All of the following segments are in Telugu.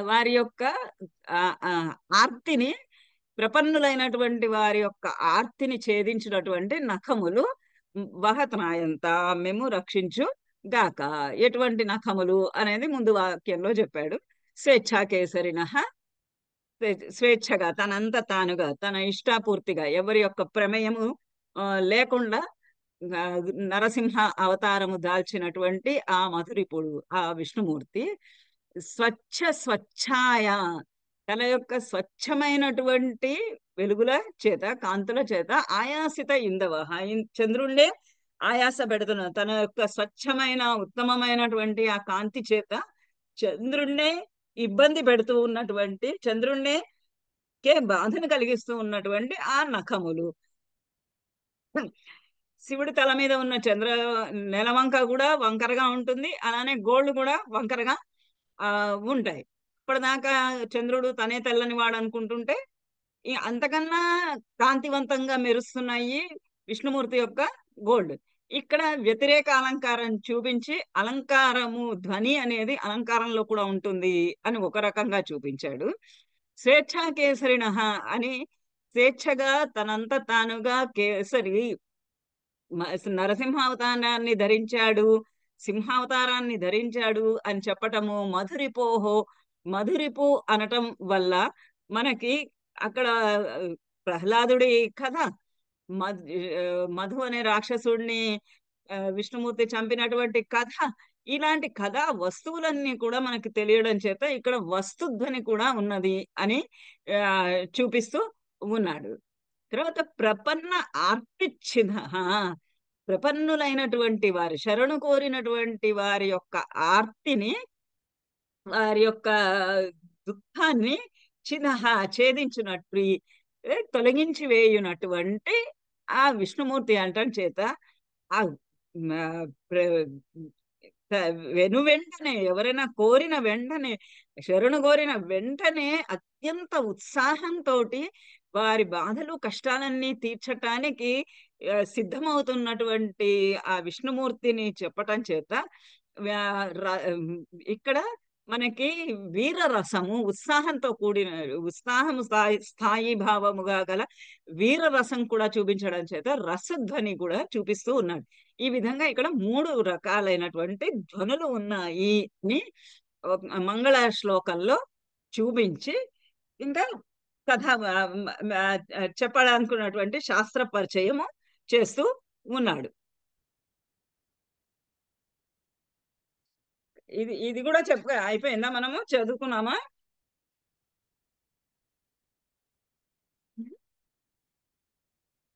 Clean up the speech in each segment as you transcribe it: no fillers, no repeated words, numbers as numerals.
వారి యొక్క ఆ, ఆ, ఆర్తిని, ప్రపన్నులైనటువంటి వారి యొక్క ఆర్తిని ఛేదించినటువంటి నఖములు వహతనాయంత మేము రక్షించు గాక. ఎటువంటి నఖములు అనేది ముందు వాక్యంలో చెప్పాడు. స్వేచ్ఛాకేసరిన, స్వేచ్ఛగా తనంత తానుగా తన ఇష్టాపూర్తిగా ఎవరి యొక్క ప్రమేయము లేకుండా ఆ, నరసింహ అవతారము దాల్చినటువంటి ఆ మధురిపుడు ఆ విష్ణుమూర్తి స్వచ్ఛాయ, తన యొక్క స్వచ్ఛమైనటువంటి వెలుగుల చేత, కాంతుల చేత ఆయాసిత ఇందవ, చంద్రుణ్ణే ఆయాస పెడుతున్న తన యొక్క స్వచ్ఛమైన ఉత్తమమైనటువంటి ఆ కాంతి చేత చంద్రుణ్ణే ఇబ్బంది పెడుతూ ఉన్నటువంటి, చంద్రుణ్ణే బాధను కలిగిస్తూ ఉన్నటువంటి ఆ నఖములు. శివుడి తల మీద ఉన్న నెలవంక కూడా వంకరగా ఉంటుంది, అలానే గోళ్ళు కూడా వంకరగా ఉంటాయి. ఇప్పటిదాకా చంద్రుడు తనే తెల్లని వాడు అనుకుంటుంటే అంతకన్నా కాంతివంతంగా మెరుస్తున్నాయి విష్ణుమూర్తి యొక్క గోల్డ్. ఇక్కడ వ్యతిరేక అలంకారం చూపించి, అలంకారము ధ్వని అనేది అలంకారంలో కూడా ఉంటుంది అని ఒక రకంగా చూపించాడు. స్వేచ్ఛా కేసరిణ అని స్వేచ్ఛగా తనంత తానుగా కేసరి నరసింహావతారాన్ని ధరించాడు, సింహావతారాన్ని ధరించాడు అని చెప్పటము, మధురిపోహో, మధురిపు అనటం వల్ల మనకి అక్కడ ప్రహ్లాదుడి కథ, మధు అనే రాక్షసుడిని విష్ణుమూర్తి చంపినటువంటి కథ, ఇలాంటి కథ వస్తువులన్నీ కూడా మనకి తెలియడం చేత ఇక్కడ వస్తుధ్వని కూడా ఉన్నది అని చూపిస్తూ ఉన్నాడు. తర్వాత ప్రపన్న ఆర్తిచ్ఛిద, ప్రపన్నులైనటువంటి వారి, శరణు కోరినటువంటి వారి యొక్క ఆర్తిని, వారి యొక్క దుఃఖాన్ని చిదహ ఛేదించినట్టు, తొలగించి వేయునటువంటి ఆ విష్ణుమూర్తి అంటం చేత ఆ వెను వెంటనే ఎవరైనా కోరిన వెంటనే, శరణు కోరిన వెంటనే అత్యంత ఉత్సాహంతో వారి బాధలు కష్టాలన్నీ తీర్చటానికి సిద్ధమవుతున్నటువంటి ఆ విష్ణుమూర్తిని చెప్పటం చేత ఇక్కడ మనకి వీర రసము, ఉత్సాహంతో కూడిన, ఉత్సాహము స్థాయి భావముగా గల వీర రసం కూడా చూపించడం చేత రసధ్వని కూడా చూపిస్తూ ఉన్నాడు. ఈ విధంగా ఇక్కడ 3 రకాలైనటువంటి ధ్వనులు ఉన్నాయి అని మంగళ శ్లోకంలో చూపించి ఇంకా కథ చెప్పడానుకున్నటువంటి శాస్త్ర పరిచయము చేస్తూ ఉన్నాడు. ఇది కూడా అయిపోయిందా? మనము చదువుకున్నామా?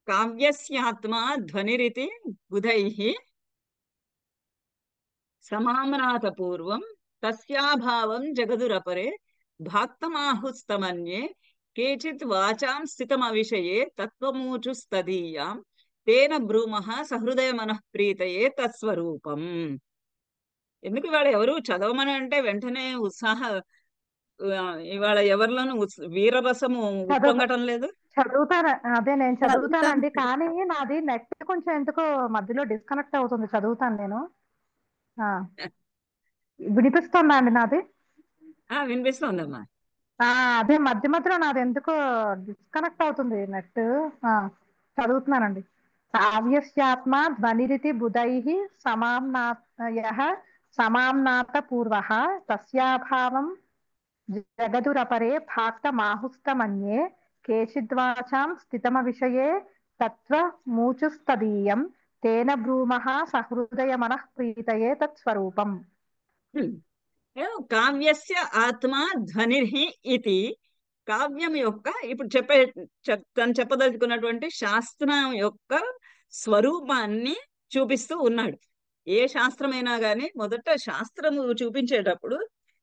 కావ్యస్యాత్మా ధ్వనిరితి బుధైః సమామ్నాత పూర్వం తస్యాభావం జగదురపరే భాక్తమాహుస్తమన్యే కేచిత్ వాచాం స్థితమవిషయే తత్వమూచుస్తదీయాం తేన బ్రూమః సహృదయ మనఃప్రీతయే తత్స్వరూపం. ఎందుకు ఇవాళ ఎవరు చదవమని అంటే వెంటనే ఇవాళ ఎవరిలోనూ వీరరసము ఉప్పొంగటం లేదు. చదువుతాను, అదే నేను చదువుతానండి, కానీ నాది నెట్ కొంచెం ఎందుకో మధ్యలో డిస్కనెక్ట్ అవుతుంది. చదువుతాను నేను. వినిపిస్తుందా అండి నాది? వినిపిస్తుందమ్మా. అదే మధ్య మధ్యలో నాది ఎందుకో డిస్కనెక్ట్ అవుతుంది నెట్. చదువుతున్నానండి. కావ్యస్యాత్మ ధ్వనిరితి బుధైః సమామ్నాయః సమామ్నాత పూర్వః తస్యాభావం జగదురపరే భాక్తమాహుస్తమన్యే కేచిద్వాచాం స్థితమవిషయే తత్వమూచుస్తదీయం తేన బ్రూమః సహృదయ మనఃప్రీతయే తత్స్వరూపం. కావ్యస్య ఆత్మా ధ్వనిర్హి ఇది, కావ్యం యొక్క ఇప్పుడు తను చెప్పదలుచుకున్నటువంటి శాస్త్రం యొక్క స్వరూపాన్ని చూపిస్తూ ఉన్నాడు. ఏ శాస్త్రమైనా గాని మొదట శాస్త్రము చూపించేటప్పుడు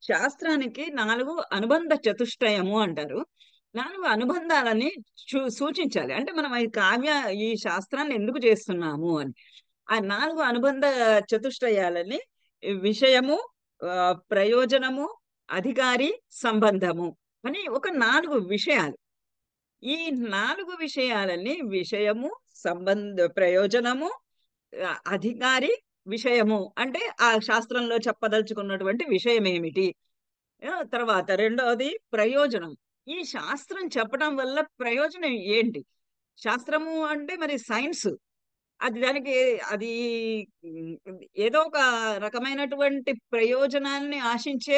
శాస్త్రానికి 4 అనుబంధ చతుష్టయము అంటారు. 4 అనుబంధాలని సూచించాలి. అంటే మనం ఈ శాస్త్రాన్ని ఎందుకు చేస్తున్నాము అని ఆ 4 అనుబంధ చతుష్టయాలని విషయము, ప్రయోజనము, అధికారి, సంబంధము అని ఒక 4 విషయాలు. ఈ 4 విషయాలని విషయము, ప్రయోజనము, అధికారి, విషయము అంటే ఆ శాస్త్రంలో చెప్పదలుచుకున్నటువంటి విషయం ఏమిటి తర్వాత రెండవది ప్రయోజనం. ఈ శాస్త్రం చెప్పడం వల్ల ప్రయోజనం ఏంటి? శాస్త్రము అంటే మరి సైన్స్. అది దానికి అది ఉమ్, ఏదో ఒక రకమైనటువంటి ప్రయోజనాన్ని ఆశించే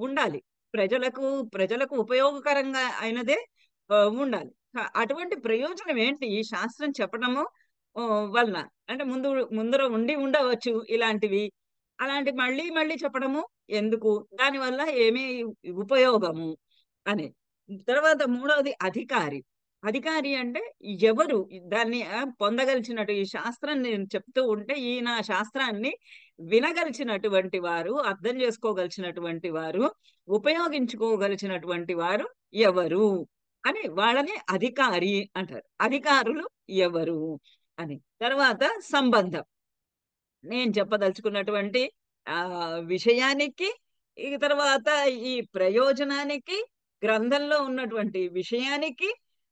ఉండాలి. ప్రజలకు ప్రజలకు ఉపయోగకరంగా అయినదే ఉండాలి. అటువంటి ప్రయోజనం ఏంటి ఈ శాస్త్రం చెప్పడము ఆ, వలన? అంటే ముందర ఉండి ఉండవచ్చు ఇలాంటివి. అలాంటి మళ్ళీ మళ్ళీ చెప్పడము ఎందుకు? దానివల్ల ఏమి ఉపయోగము అని. తర్వాత మూడవది అధికారి. అధికారి అంటే ఎవరు దాన్ని పొందగలిచినట్టు ఈ శాస్త్రం నేను చెప్తూ ఉంటే ఈయన శాస్త్రాన్ని వినగలిచినటువంటి వారు, అర్థం చేసుకోగలిచినటువంటి వారు, ఉపయోగించుకోగలిచినటువంటి వారు ఎవరు అని వాళ్ళని అధికారి అంటారు. అధికారులు ఎవరు అని. తర్వాత సంబంధం. నేను చెప్పదలుచుకున్నటువంటి ఆ విషయానికి, ఈ తర్వాత ఈ ప్రయోజనానికి, గ్రంథంలో ఉన్నటువంటి విషయానికి,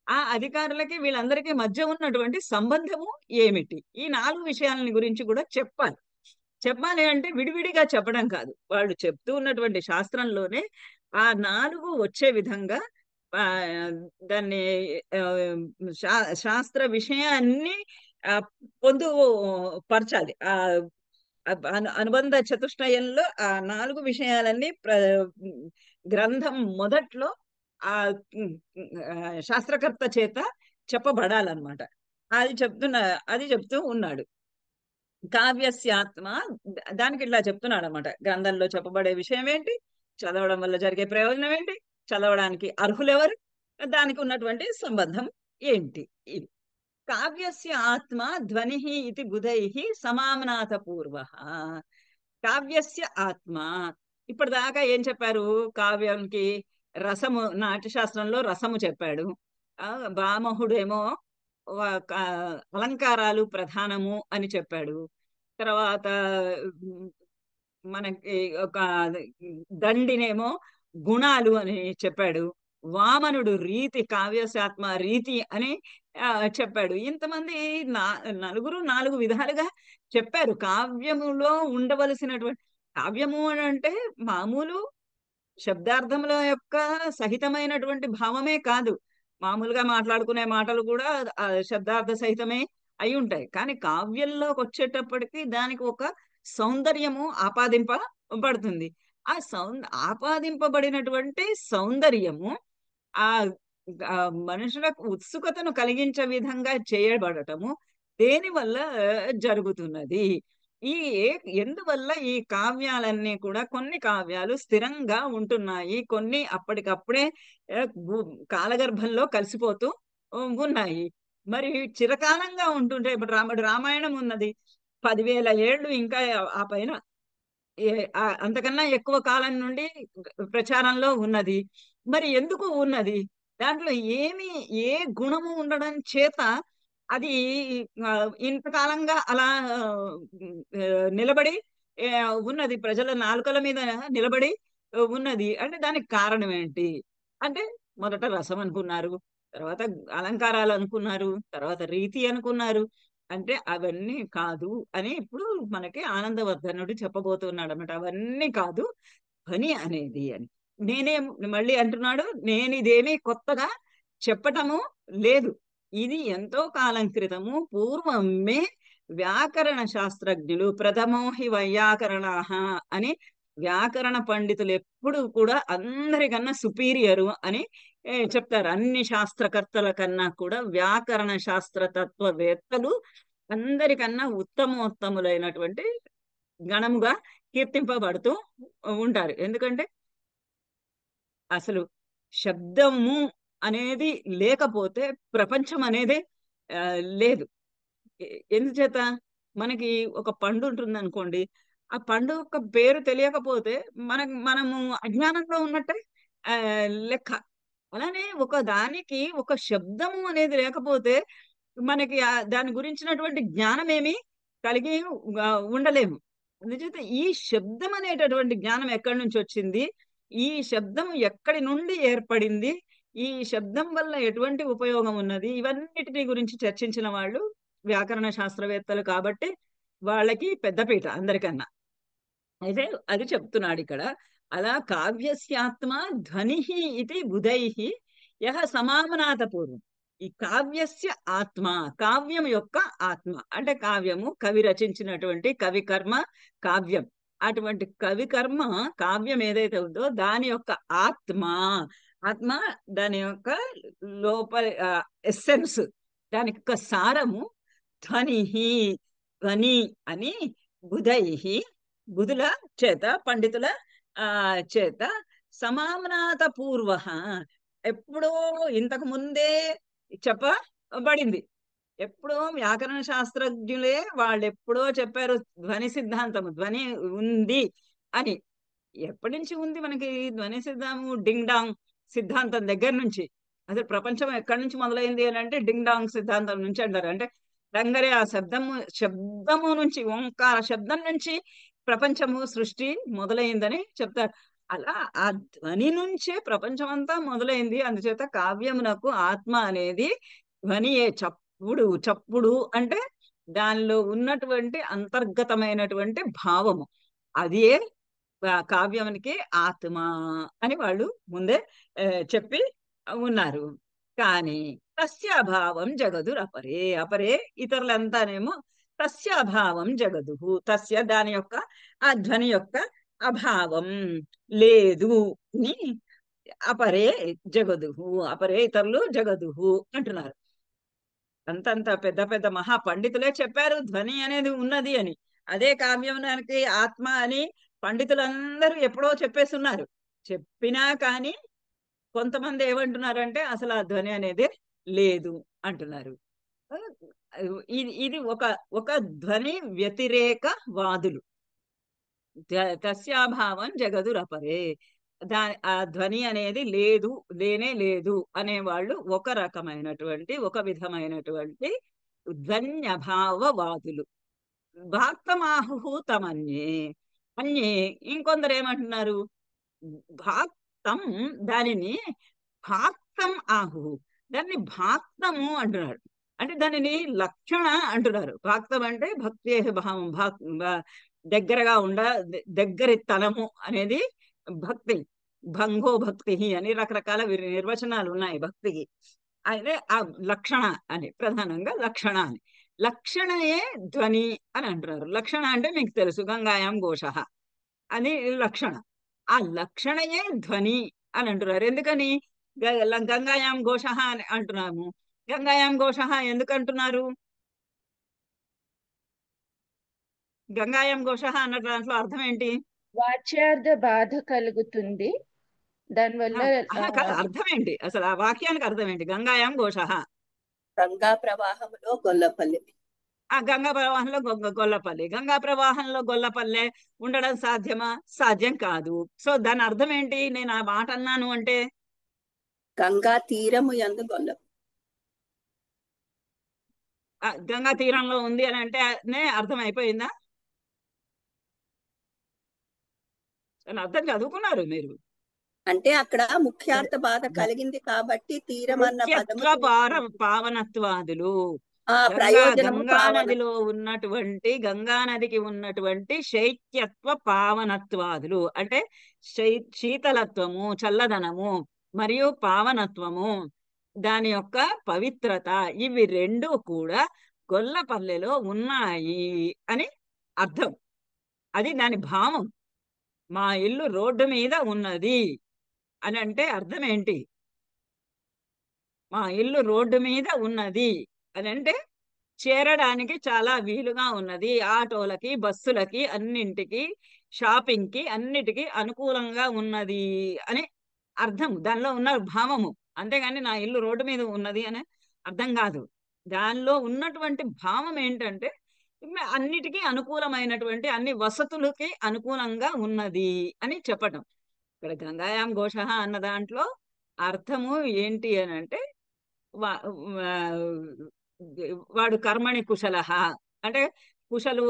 ఆ అధికారులకి వీళ్ళందరికీ మధ్య ఉన్నటువంటి సంబంధము ఏమిటి? ఈ 4 విషయాలని గురించి కూడా చెప్పాలి. చెప్పాలి అంటే విడివిడిగా చెప్పడం కాదు. వాళ్ళు చెప్తూ ఉన్నటువంటి శాస్త్రంలోనే ఆ 4 వచ్చే విధంగా దాన్ని శాస్త్ర విషయాన్ని పొందు పరచాలి. అనుబంధ చతుష్టయంలో ఆ 4 విషయాలన్నీ గ్రంథం మొదట్లో ఆ ఉమ్, శాస్త్రకర్త చేత చెప్పబడాలన్నమాట. అది చెప్తూ ఉన్నాడు. కావ్యస్యాత్మ, దానికి ఇట్లా చెప్తున్నాడు అనమాట. గ్రంథంలో చెప్పబడే విషయం ఏంటి, చదవడం వల్ల జరిగే ప్రయోజనం ఏంటి, చదవడానికి అర్హులెవరు, దానికి ఉన్నటువంటి సంబంధం ఏంటి. ఇవి కావ్యస్య ఆత్మ ధ్వని ఇది బుధై సమామ్నాథ పూర్వ. కావ్యస్య ఆత్మ, ఇప్పటిదాకా ఏం చెప్పారు? కావ్యానికి రసము, నాట్యశాస్త్రంలో రసము చెప్పాడు. భామహుడేమో అలంకారాలు ప్రధానము అని చెప్పాడు. తర్వాత ఉమ్, మనకి ఒక దండినేమో గుణాలు అని చెప్పాడు. వామనుడు రీతి, కావ్యశాత్మ రీతి అని చెప్పాడు. ఇంతమంది నా నలుగురు 4 విధాలుగా చెప్పారు. కావ్యములో ఉండవలసినటువంటి, కావ్యము అని అంటే మామూలు శబ్దార్థముల యొక్క సహితమైనటువంటి భావమే కాదు. మామూలుగా మాట్లాడుకునే మాటలు కూడా శబ్దార్థ సహితమే అయి ఉంటాయి. కానీ కావ్యంలోకి వచ్చేటప్పటికి దానికి ఒక సౌందర్యము ఆపాదింపబడుతుంది. ఆ ఆపాదింపబడినటువంటి సౌందర్యము ఆ ఆ మనుషులకు ఉత్సుకతను కలిగించే విధంగా చేయబడటము దేని వల్ల జరుగుతున్నది? ఈ ఎందువల్ల ఈ కావ్యాలన్నీ కూడా, కొన్ని కావ్యాలు స్థిరంగా ఉంటున్నాయి, కొన్ని అప్పటికప్పుడే కాలగర్భంలో కలిసిపోతూ ఉన్నాయి. మరి చిరకాలంగా ఉంటుంటే, ఇప్పుడు రామాయణం ఉన్నది 10,000 ఏళ్ళు, ఇంకా ఆ పైన అంతకన్నా ఎక్కువ కాలం నుండి ప్రచారంలో ఉన్నది. మరి ఎందుకు ఉన్నది? దాంట్లో ఏ గుణము ఉండడం చేత అది ఇంతకాలంగా అలా నిలబడి ఉన్నది, ప్రజల నాలుకల మీద నిలబడి ఉన్నది అంటే దానికి కారణం ఏంటి? అంటే మొదట రసం అనుకున్నారు, తర్వాత అలంకారాలు అనుకున్నారు, తర్వాత రీతి అనుకున్నారు. అంటే అవన్నీ కాదు అని ఇప్పుడు మనకి ఆనందవర్ధనుడు చెప్పబోతున్నాడు అన్నమాట. అవన్నీ కాదు పని అనేది అని. నేనే మళ్ళీ అంటున్నాడు, నేను ఇదేమీ కొత్తగా చెప్పటము లేదు. ఇది ఎంతో కాలం క్రితము పూర్వమే వ్యాకరణ శాస్త్రజ్ఞులు, ప్రథమో హి వైయాకరణాః అని, వ్యాకరణ పండితులు ఎప్పుడు కూడా అందరికన్నా సుపీరియరు అని చెప్తారు. అన్ని శాస్త్రకర్తల కన్నా కూడా వ్యాకరణ శాస్త్ర తత్వవేత్తలు అందరికన్నా ఉత్తమోత్తములైనటువంటి గణముగా కీర్తింపబడుతూ ఉంటారు. ఎందుకంటే అసలు శబ్దము అనేది లేకపోతే ప్రపంచం అనేది లేదు. ఎందుచేత? మనకి ఒక పండు ఉంటుంది అనుకోండి, ఆ పండు యొక్క పేరు తెలియకపోతే మనము అజ్ఞానంలో ఉన్నట్టే లెక్క. అలానే ఒక దానికి ఒక శబ్దము అనేది లేకపోతే మనకి దాని గురించినటువంటి జ్ఞానం ఏమి కలిగి ఉండలేము. అందుచేత ఈ శబ్దం అనేటటువంటి జ్ఞానం ఎక్కడి నుంచి వచ్చింది, ఈ శబ్దం ఎక్కడి నుండి ఏర్పడింది, ఈ శబ్దం వల్ల ఎటువంటి ఉపయోగం ఉన్నది, ఇవన్నిటిని గురించి చర్చించిన వాళ్ళు వ్యాకరణ శాస్త్రవేత్తలు. కాబట్టి వాళ్ళకి పెద్దపీట అందరికన్నా. అయితే అది చెప్తున్నాడు ఇక్కడ. అలా కావ్యస్యాత్మ ధ్వని ఇది బుధై యహ సమామనాథ పూర్వం. ఈ కావ్యస్య ఆత్మ, కావ్యం యొక్క ఆత్మ అంటే కావ్యము కవి రచించినటువంటి కవి కర్మ కావ్యం. అటువంటి కవి కర్మ కావ్యం ఏదైతే ఉందో దాని యొక్క ఆత్మ, ఆత్మ దాని యొక్క లోపల ఎస్సెన్స్, దాని యొక్క సారము ధ్వని, ధ్వని అని బుధై, బుధుల చేత, పండితుల చేత సమామ్నాత పూర్వ, ఎప్పుడో ఇంతకు ముందే చెప్పబడింది. ఎప్పుడో వ్యాకరణ శాస్త్రజ్ఞులే వాళ్ళు ఎప్పుడో చెప్పారు ధ్వని సిద్ధాంతము, ధ్వని ఉంది అని. ఎప్పటి నుంచి ఉంది మనకి ధ్వని సిద్ధాంతము? డింగ్ డాంగ్ సిద్ధాంతం దగ్గర నుంచి. అసలు ప్రపంచం ఎక్కడి నుంచి మొదలైంది అని అంటే డింగ్ డాంగ్ సిద్ధాంతం నుంచి అంటారు. అంటే రంగరే ఆ శబ్దము నుంచి, ఓంకార శబ్దం నుంచి ప్రపంచము సృష్టి మొదలైందని చెప్తారు. అలా ఆ ధ్వని నుంచే ప్రపంచం అంతా మొదలైంది. అందుచేత కావ్యమునకు ఆత్మ అనేది ధ్వనియే. చప్పుడు అంటే దానిలో ఉన్నటువంటి అంతర్గతమైనటువంటి భావము, అదే కావ్యానికి ఆత్మ అని వాళ్ళు ముందే చెప్పి ఉన్నారు. కానీ తస్యాభావం జగదు అపరే, అపరే ఇతరులంతానేమో తస్యాభావం జగదు, తస్య దాని యొక్క ఆ ధ్వని యొక్క అభావం లేదు అని అపరే జగదుహు, అపరే ఇతరులు జగదుహు అంటున్నారు. అంతంత పెద్ద పెద్ద మహా పండితులే చెప్పారు ధ్వని అనేది ఉన్నది అని. అదే కావ్యానికి ఆత్మ అని పండితులందరూ ఎప్పుడో చెప్పేస్తున్నారు. చెప్పినా కానీ కొంతమంది ఏమంటున్నారంటే అసలు ఆ ధ్వని అనేది లేదు అంటున్నారు. ఇది ఒక ఒక ధ్వని వ్యతిరేక వాదులు. తస్యాభావం జగదురపరే, ఆ ధ్వని అనేది లేదు, లేనే లేదు అనేవాళ్ళు ఒక రకమైనటువంటి, ఒక విధమైనటువంటి ధ్వన్యభావవాదులు. భాక్తమాహు తమన్యే, అన్యే ఇంకొందరు ఏమంటున్నారు, భాక్తం దానిని భాక్తం ఆహు, దాన్ని భాక్తము అంటున్నారు. అంటే దానిని లక్షణ అంటున్నారు. భాక్తం అంటే భక్తి భావం, దగ్గరగా దగ్గరి తనము అనేది భక్తి. భంగో భక్తి అని రకరకాల నిర్వచనాలు ఉన్నాయి భక్తికి. అయితే ఆ లక్షణ అని, ప్రధానంగా లక్షణ అని, లక్షణయే ధ్వని అని అంటున్నారు. లక్షణ అంటే మీకు తెలుసు, గంగాయాం ఘోష అని లక్షణ. ఆ లక్షణయే ధ్వని అని అంటున్నారు. ఎందుకని గంగాయాం ఘోష అని అంటున్నాము? గంగాయాం ఘోష ఎందుకు అంటున్నారు? గంగాయాం ఘోష అన్న దాంట్లో అర్థం ఏంటి? వాచ్యార్థ బాధ కలుగుతుంది దానివల్ల. కాదు, అర్థం ఏంటి అసలు? ఆ వాక్యానికి అర్థం ఏంటి? గంగాయాం ఘోష, గంగా ప్రవాహంలో గొల్లపల్లి. ఆ గంగా ప్రవాహంలో గొల్లపల్లి. గంగా ప్రవాహంలో గొల్లపల్లె ఉండడం సాధ్యమా? సాధ్యం కాదు. సో దాని అర్థం ఏంటి? నేను ఆ మాట అన్నాను అంటే గంగా తీరము యందు గొల్ల, గంగా తీరంలో ఉంది అని అంటే అర్థం అయిపోయిందా? అని అర్థం చదువుకున్నారు మీరు. అంటే అక్కడ ముఖ్యార్థ బాధ కలిగింది కాబట్టి తీరం అన్న పదము పావనత్వాదులు, గంగా నదిలో ఉన్నటువంటి, గంగా నదికి ఉన్నటువంటి శైత్యత్వ పావనత్వాదులు అంటే శీతలత్వము, చల్లదనము మరియు పావనత్వము, దాని యొక్క పవిత్రత, ఇవి రెండు కూడా గొల్లపల్లెలో ఉన్నాయి అని అర్థం. అది దాని భావం. మా ఇల్లు రోడ్డు మీద ఉన్నది అని అంటే అర్థం ఏంటి? మా ఇల్లు రోడ్డు మీద ఉన్నది అని అంటే చేరడానికి చాలా వీలుగా ఉన్నది, ఆటోలకి, బస్సులకి, అన్నింటికి, షాపింగ్ కి, అన్నిటికీ అనుకూలంగా ఉన్నది అని అర్థం. దానిలో ఉన్న భావము. అంతేగాని నా ఇల్లు రోడ్డు మీద ఉన్నది అని అర్థం కాదు. దానిలో ఉన్నటువంటి భావం ఏంటంటే అన్నిటికీ అనుకూలమైనటువంటి, అన్ని వసతులకి అనుకూలంగా ఉన్నది అని చెప్పటం. ఇక్కడ గంగాయాం ఘోష అన్న దాంట్లో అర్థము ఏంటి అని అంటే వాడు కర్మణి కుశల అంటే కుశలు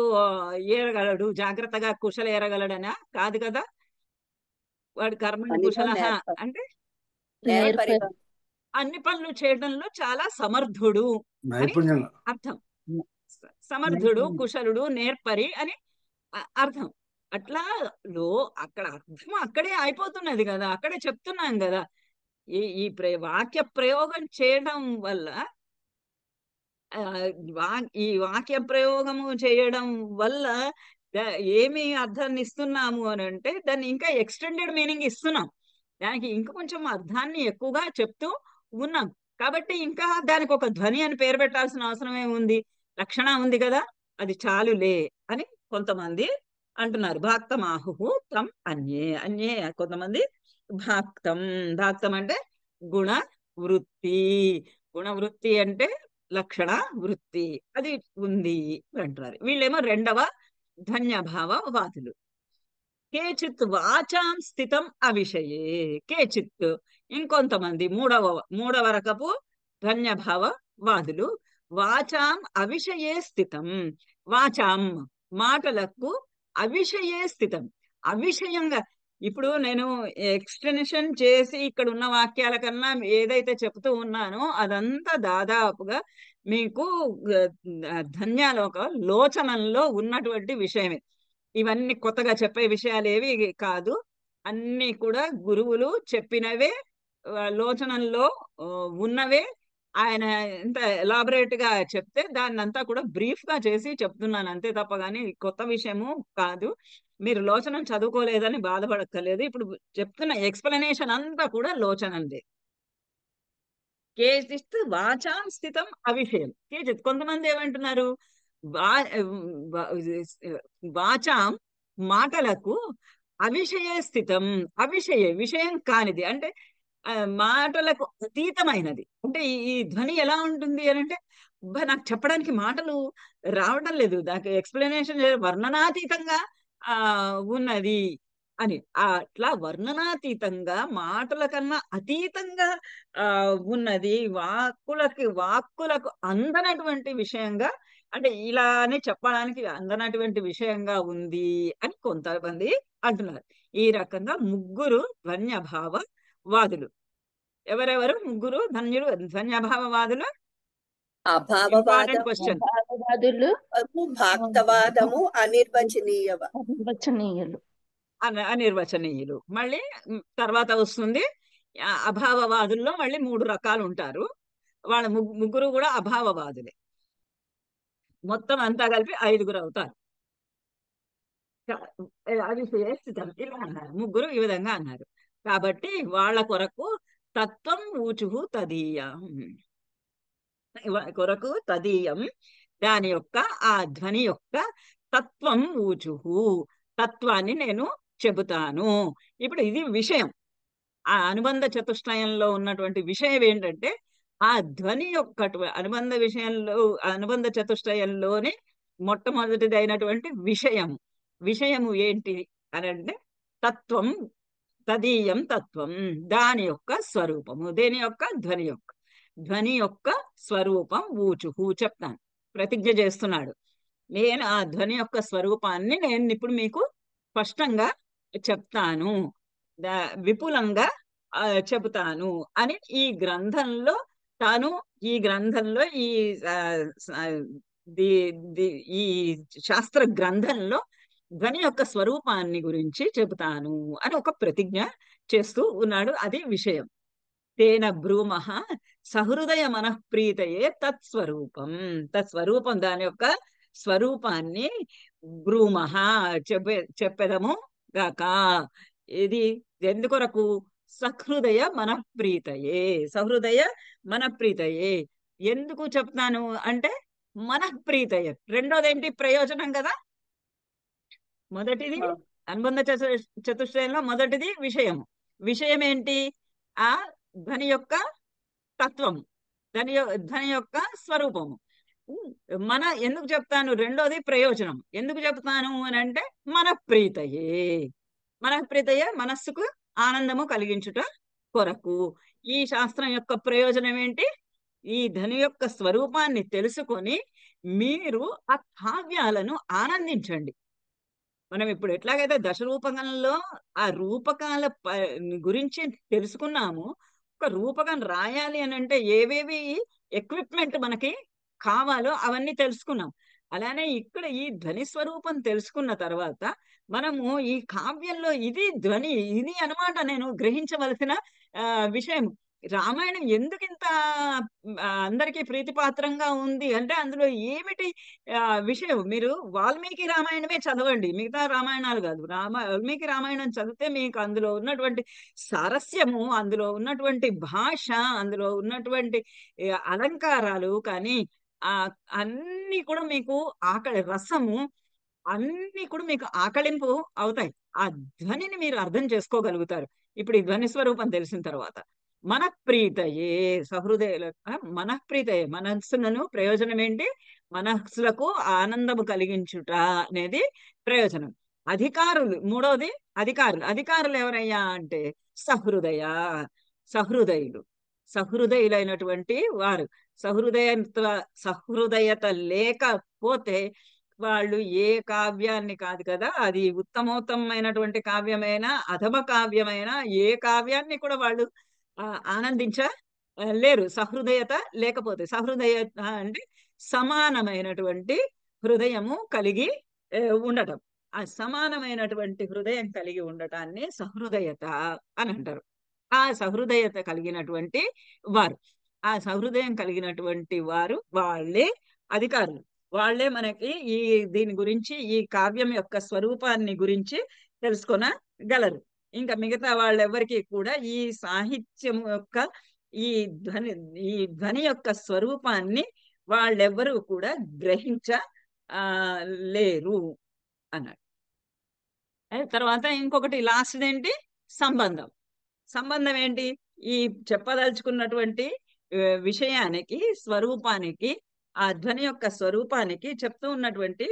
ఏరగలడు, జాగ్రత్తగా కుశలు ఏరగలడనా? కాదు కదా. వాడు కర్మణి కుశల అంటే అన్ని పనులు చేయడంలో చాలా సమర్థుడు అని అర్థం. సమర్థుడు, కుశలుడు, నేర్పరి అని అర్థం. అట్లా లో అక్కడ అర్థం అక్కడే అయిపోతున్నది కదా, అక్కడే చెప్తున్నాం కదా. వాక్య ప్రయోగం చేయడం వల్ల ఆ, ఈ వాక్య ప్రయోగము చేయడం వల్ల ఏమి అర్థాన్ని ఇస్తున్నాము అని అంటే దాన్ని ఇంకా ఎక్స్టెండెడ్ మీనింగ్ ఇస్తున్నాం. దానికి ఇంకా కొంచెం అర్థాన్ని ఎక్కువగా చెప్తూ ఉన్నాం. కాబట్టి ఇంకా దానికి ఒక ధ్వని అని పేరు పెట్టాల్సిన అవసరం ఏముంది, లక్షణ ఉంది కదా, అది చాలులే అని కొంతమంది అంటున్నారు. భాక్తమాహు తం అన్యే అన్యే, కొంతమంది భాక్తం. భాక్తం అంటే గుణ వృత్తి, గుణ వృత్తి అంటే లక్షణ వృత్తి, అది ఉంది అంటారు. వీళ్ళేమో రెండవ ధన్యభావ వాదులు. కేచిత్ వాచాం స్థితం అవిషయే, కేచిత్ ఇంకొంతమంది మూడవ రకపు ధన్యభావ వాదులు వాచాం అవిషయే స్థితం, వాచాం మాటలకు అవిషయే స్థితం, అవిషయంగా. ఇప్పుడు నేను ఎక్స్టెన్షన్ చేసి ఇక్కడ ఉన్న వాక్యాల కన్నా ఏదైతే చెప్తూ ఉన్నానో అదంతా దాదాపుగా మీకు ధన్యాలోక లోచనంలో ఉన్నటువంటి విషయమే. ఇవన్నీ కొత్తగా చెప్పే విషయాలు ఏవి కాదు, అన్ని కూడా గురువులు చెప్పినవే, లోచనంలో ఉన్నవే. ఆయన ఎంత ఎలాబరేట్ గా చెప్తే దాన్ని అంతా కూడా బ్రీఫ్ గా చేసి చెప్తున్నాను అంతే తప్ప కానీ కొత్త విషయము కాదు. మీరు లోచనం చదువుకోలేదని బాధపడక్కర్లేదు. ఇప్పుడు చెప్తున్న ఎక్స్ప్లెనేషన్ అంతా కూడా లోచనందే. కేచిత్ వాచాం స్థితం అవిషయం. కేచిత్ కొంతమంది ఏమంటున్నారు, వాచాం మాటలకు అవిషయ స్థితం, అవిషయ విషయం కానిది అంటే మాటలకు అతీతమైనది. అంటే ఈ ధ్వని ఎలా ఉంటుంది అని అంటే నాకు చెప్పడానికి మాటలు రావడం లేదు, దానికి ఎక్స్ప్లెనేషన్ వర్ణనాతీతంగా ఉన్నది అని. అట్లా వర్ణనాతీతంగా మాటల కన్నా అతీతంగా ఉన్నది, వాక్కులకు అందనటువంటి విషయంగా, అంటే ఇలానే చెప్పడానికి అందనటువంటి విషయంగా ఉంది అని కొంతమంది అంటున్నారు. ఈ రకంగా ముగ్గురు ధ్వన్యభావ వాదులు. ఎవరెవరు ముగ్గురు ధ్వన్యభావ వాదులు? Important question. అభావవాదులు, భాక్తవాదము అనిర్వచనీయులు. అనిర్వచనీయులు. మళ్ళీ తర్వాత వస్తుంది అభావవాదుల్లో మళ్ళీ 3 రకాలు ఉంటారు. వాళ్ళ ముగ్గురు కూడా అభావవాదులే. మొత్తం అంతా కలిపి 5గురు అవుతారు. అవిషయ స్థితం ఇలా అన్నారు, ముగ్గురు ఈ విధంగా అన్నారు. కాబట్టి వాళ్ళ కొరకు తత్వం ఊచుహు తదీయం, కొరకు తదీయం దాని యొక్క ఆ ధ్వని యొక్క తత్వం ఊచుహు, తత్వాన్ని నేను చెబుతాను. ఇప్పుడు ఇది విషయం. ఆ అనుబంధ చతుష్టయంలో ఉన్నటువంటి విషయం ఏంటంటే ఆ ధ్వని యొక్క అనుబంధ చతుష్టయంలోనే మొట్టమొదటిది అయినటువంటి విషయము ఏంటి అని అంటే తత్వం, తదీయం తత్వం, దాని యొక్క స్వరూపము. దేని యొక్క? ధ్వని యొక్క స్వరూపం ఊచుహు చెప్తాను. ప్రతిజ్ఞ చేస్తున్నాడు, నేను ఆ ధ్వని యొక్క స్వరూపాన్ని నేను ఇప్పుడు మీకు స్పష్టంగా చెప్తాను, విపులంగా చెబుతాను అని ఈ గ్రంథంలో ఈ శాస్త్ర గ్రంథంలో ధ్వని యొక్క స్వరూపాన్ని గురించి చెబుతాను అని ఒక ప్రతిజ్ఞ చేస్తూ ఉన్నాడు. అది విషయం. తేన బ్రూమః సహృదయ మనఃప్రీతయే తత్స్వరూపం దాని యొక్క స్వరూపాన్ని బ్రూమః చెప్పెదము గాక. ఇది ఎందుకొరకు? సహృదయ మనఃప్రీతయే. ఎందుకు చెప్తాను అంటే మనఃప్రీతయే. రెండోదేంటి? ప్రయోజనం కదా. మొదటిది అనుబంధ చతుష్టయంలో మొదటిది విషయం ఏంటి? ఆ ధ్వని యొక్క తత్వము, ధ్వని యొక్క స్వరూపము. ఎందుకు చెప్తాను? రెండోది ప్రయోజనం. ఎందుకు చెప్తాను అని అంటే మనఃప్రీతయే మనస్సుకు ఆనందము కలిగించుట కొరకు. ఈ శాస్త్రం యొక్క ప్రయోజనం ఏంటి? ఈ ధ్వని యొక్క స్వరూపాన్ని తెలుసుకొని మీరు ఆ కావ్యాలను ఆనందించండి. మనం ఇప్పుడు ఎట్లాగైతే దశరూపకంలో ఆ రూపకాల గురించి తెలుసుకున్నాము, ఒక రూపకం రాయాలి అని అంటే ఏవేవి ఎక్విప్మెంట్ మనకి కావాలో అవన్నీ తెలుసుకున్నాం. అలానే ఇక్కడ ఈ ధ్వని స్వరూపం తెలుసుకున్న తర్వాత మనము ఈ కావ్యంలో ఇది ధ్వని, ఇది అన్నమాట నేను గ్రహించవలసిన విషయం. రామాయణం ఎందుకు ఇంత అందరికీ ప్రీతిపాత్రంగా ఉంది అంటే అందులో ఏమిటి విషయం? మీరు వాల్మీకి రామాయణమే చదవండి, మిగతా రామాయణాలు కాదు. వాల్మీకి రామాయణం చదివితే మీకు అందులో ఉన్నటువంటి సారస్యము, అందులో ఉన్నటువంటి భాష, అందులో ఉన్నటువంటి అలంకారాలు కానీ అన్ని కూడా మీకు రసము అన్ని కూడా మీకు ఆకళింపు అవుతాయి. ఆ ధ్వనిని మీరు అర్థం చేసుకోగలుగుతారు. ఇప్పుడు ఈ ధ్వని స్వరూపం తెలిసిన తర్వాత మనఃప్రీతయే సహృదయుల మనఃప్రీతయే, మనస్సులను ప్రయోజనం ఏంటి? మనస్సులకు ఆనందము కలిగించుట అనేది ప్రయోజనం. అధికారులు, మూడవది అధికారులు. అధికారులు ఎవరయ్యా అంటే సహృదయులు, సహృదయులైనటువంటి వారు. సహృదయత లేకపోతే వాళ్ళు ఏ కావ్యాన్ని కాదు కదా, అది ఉత్తమోత్తమైనటువంటి కావ్యమైనా అధమ కావ్యమైనా ఏ కావ్యాన్ని కూడా వాళ్ళు ఆనందించలేరు సహృదయత లేకపోతే. సహృదయత అంటే సమానమైనటువంటి హృదయము కలిగి ఉండటం. ఆ సమానమైనటువంటి హృదయం కలిగి ఉండటాన్ని సహృదయత అని అంటారు. ఆ సహృదయత కలిగినటువంటి వారు, ఆ సహృదయం కలిగినటువంటి వారు వాళ్ళే అధికారులు. వాళ్ళే మనకి దీని గురించి, ఈ కావ్యం యొక్క స్వరూపాన్ని గురించి తెలుసుకొనగలరు. ఇంకా మిగతా వాళ్ళెవరికి కూడా ఈ సాహిత్యం యొక్క ఈ ధ్వని యొక్క స్వరూపాన్ని వాళ్ళెవ్వరూ కూడా గ్రహించలేరు అన్నాడు. తర్వాత ఇంకొకటి లాస్ట్ ఏంటి? సంబంధం. సంబంధం ఏంటి? ఈ చెప్పదలుచుకున్నటువంటి విషయానికి, స్వరూపానికి, ఆ ధ్వని యొక్క స్వరూపానికి, చెప్తూ ఉన్నటువంటి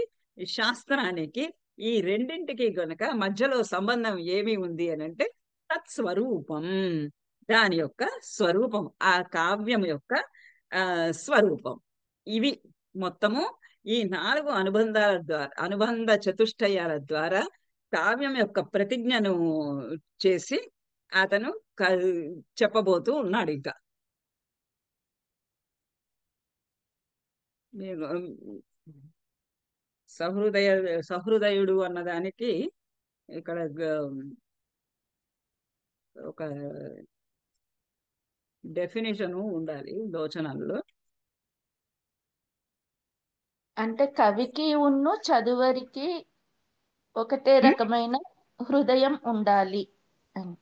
శాస్త్రానికి, ఈ రెండింటికి గనక మధ్యలో సంబంధం ఏమి ఉంది అని అంటే తత్స్వరూపం, దాని యొక్క స్వరూపం, ఆ కావ్యం యొక్క స్వరూపం. ఇవి మొత్తము ఈ 4 అనుబంధాల ద్వారా, అనుబంధ చతుష్టయాల ద్వారా కావ్యం యొక్క ప్రతిజ్ఞను చేసి అతను చెప్పబోతూ ఉన్నాడు. ఇంకా సహృదయుడు అన్నదానికి ఇక్కడ ఒక డెఫినేషన్ ఉండాలి లోచనాల్లో. అంటే కవికి ఉన్ను చదువరికి ఒకటే రకమైన హృదయం ఉండాలి అని.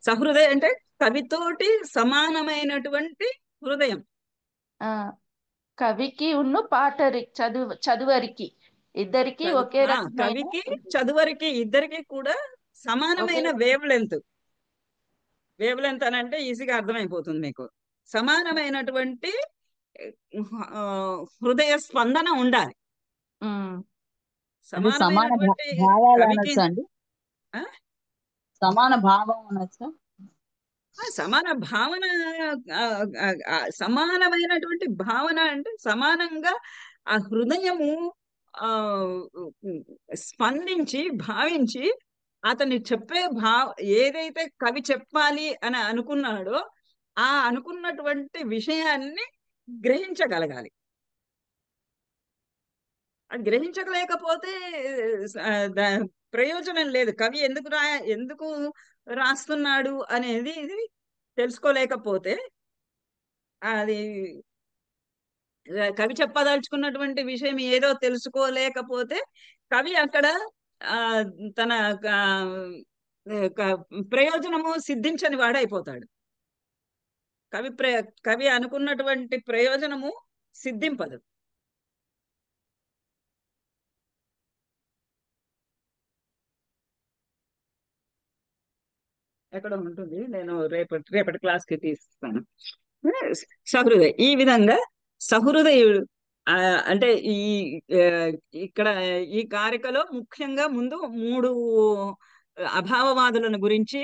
సహృదయం అంటే కవితోటి సమానమైనటువంటి హృదయం. కవికి ఉన్ను పాటరి చదువరికి ఇద్దరికి ఒకే రకమైన, కవికి చదువరికి ఇద్దరికి కూడా సమానమైన వేవ్ లెంత్ అని అంటే ఈజీగా అర్థమైపోతుంది మీకు. సమానమైనటువంటి హృదయ స్పందన ఉండాలి. సమానమైనటువంటి సమాన భావం అనొచ్చా? సమాన భావన, సమానమైనటువంటి భావన అంటే సమానంగా ఆ హృదయము స్పందించి భావించి అతన్ని చెప్పే ఏదైతే కవి చెప్పాలి అని అనుకున్నాడో ఆ అనుకున్నటువంటి విషయాన్ని గ్రహించగలగాలి. అది గ్రహించలేకపోతే ప్రయోజనం లేదు. కవి ఎందుకు రాస్తున్నాడు అనేది ఇది తెలుసుకోలేకపోతే, అది కవి చెప్పదలుచుకున్నటువంటి విషయం ఏదో తెలుసుకోలేకపోతే కవి అక్కడ తన ప్రయోజనము సిద్ధించని వాడైపోతాడు. కవి అనుకున్నటువంటి ప్రయోజనము సిద్ధింపదు. ఎక్కడ ఉంటుంది, నేను రేపటి క్లాస్కి తీస్తాను. సహృదయ, ఈ విధంగా సహృదయుడు అంటే ఇక్కడ ఈ కారికలో ముఖ్యంగా ముందు 3 అభావవాదులను గురించి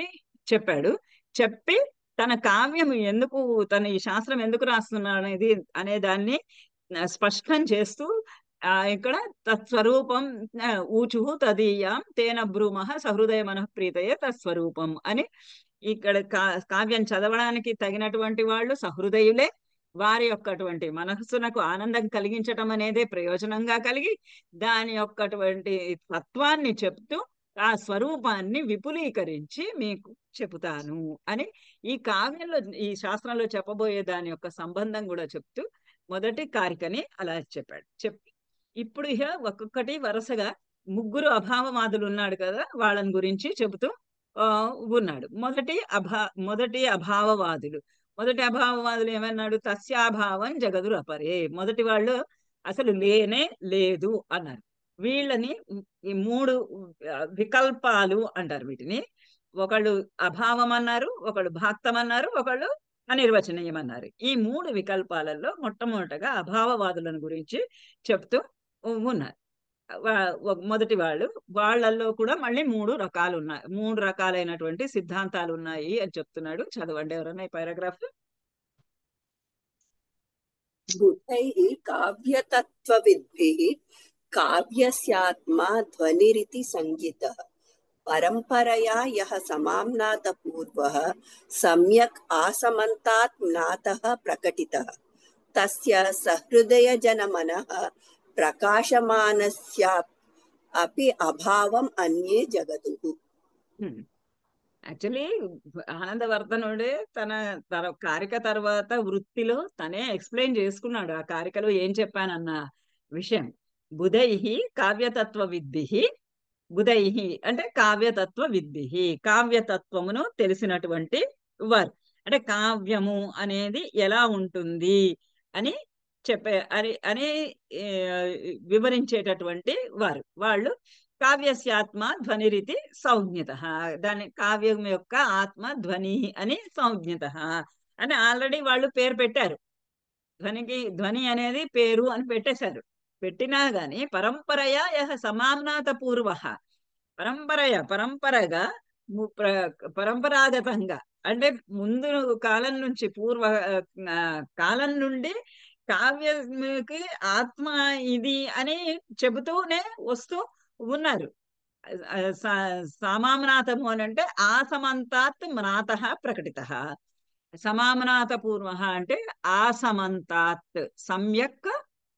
చెప్పాడు. చెప్పి తన కావ్యం ఎందుకు, తన ఈ శాస్త్రం ఎందుకు రాస్తున్నాడు అనే దాన్ని స్పష్టం చేస్తూ ఇక్కడ తత్స్వరూపం ఊచు తదీయాం తేన బ్రూమః సహృదయ మనఃప్రీతయే తత్స్వరూపం అని. ఇక్కడ కావ్యం చదవడానికి తగినటువంటి వాళ్ళు సహృదయులే, వారి యొక్కటువంటి మనస్సునకు ఆనందం కలిగించటం అనేదే ప్రయోజనంగా కలిగి దాని యొక్కటువంటి తత్వాన్ని చెప్తూ ఆ స్వరూపాన్ని విపులీకరించి మీకు చెబుతాను అని ఈ కావ్యంలో ఈ శాస్త్రంలో చెప్పబోయే దాని యొక్క సంబంధం కూడా చెప్తూ మొదటి కారికని అలా చెప్పాడు. చెప్పి ఇప్పుడు ఇక ఒక్కొక్కటి వరుసగా ముగ్గురు అభావవాదులు ఉన్నాడు కదా, వాళ్ళని గురించి చెబుతూ ఉన్నాడు. మొదటి అభావవాదులు ఏమన్నాడు? తస్యాభావం జగదురు అపరే. మొదటి వాళ్ళు అసలు లేనే లేదు అన్నారు. వీళ్ళని ఈ మూడు వికల్పాలు అంటారు. వీటిని ఒకళ్ళు అభావం అన్నారు, ఒకళ్ళు భాక్తం అన్నారు, ఒకళ్ళు అనిర్వచనీయం అన్నారు. ఈ మూడు వికల్పాలలో మొట్టమొదటగా అభావవాదులను గురించి చెప్తూ ఉన్నారు. మొదటి వాళ్ళల్లో కూడా మళ్ళీ మూడు రకాలైనటువంటి సిద్ధాంతాలు ఉన్నాయి అని చెప్తున్నాడు. చదవండి ఎవరన్నా ఈ పారాగ్రాఫ్. బుద్ధైః కావ్యతత్వవిద్భిః కావ్యస్యాత్మా ధ్వనిరితి సంగీతః పరంపరయా యః సమామ్నాతపూర్వః సమ్యక్ ఆసమంతాత్ జ్ఞాతః ప్రకటితః తస్య సహృదయజనమనః ప్రకాశమానస్య అపి అభావం అన్యే జగదుః. యాక్చువల్లీ ఆనందవర్ధనుడే తన కారిక తర్వాత వృత్తిలో తనే ఎక్స్ప్లెయిన్ చేసుకున్నాడు ఆ కారికలో ఏం చెప్పానన్న విషయం. బుధైః కావ్యతత్వ విద్భిః, బుధైః అంటే కావ్యతత్వ విద్భిః, కావ్యతత్వమును తెలిసినటువంటి వారు. అంటే కావ్యము అనేది ఎలా ఉంటుంది అని అని వివరించేటటువంటి వాళ్ళు కావ్యస్యాత్మ ధ్వనిరితి సంజ్ఞత. దాని కావ్యం యొక్క ఆత్మ ధ్వని అని సంజ్ఞత అని ఆల్రెడీ వాళ్ళు పేరు పెట్టారు. ధ్వని అనేది పేరు అని పెట్టేశారు. పెట్టినా గాని పరంపరయా యః సమామ్నాత పూర్వ, పరంపరగా పరంపరాగతంగా అంటే ముందు కాలం నుంచి కాలం నుండి కావ్యకి ఆత్మ ఇది అని చెబుతూనే వస్తూ ఉన్నారు. సమామ్నాతము అని అంటే ఆసమంతాత్ మ్నాతః ప్రకటితః. సమామ్నాత పూర్వ అంటే ఆసమంతాత్ సమ్యక్,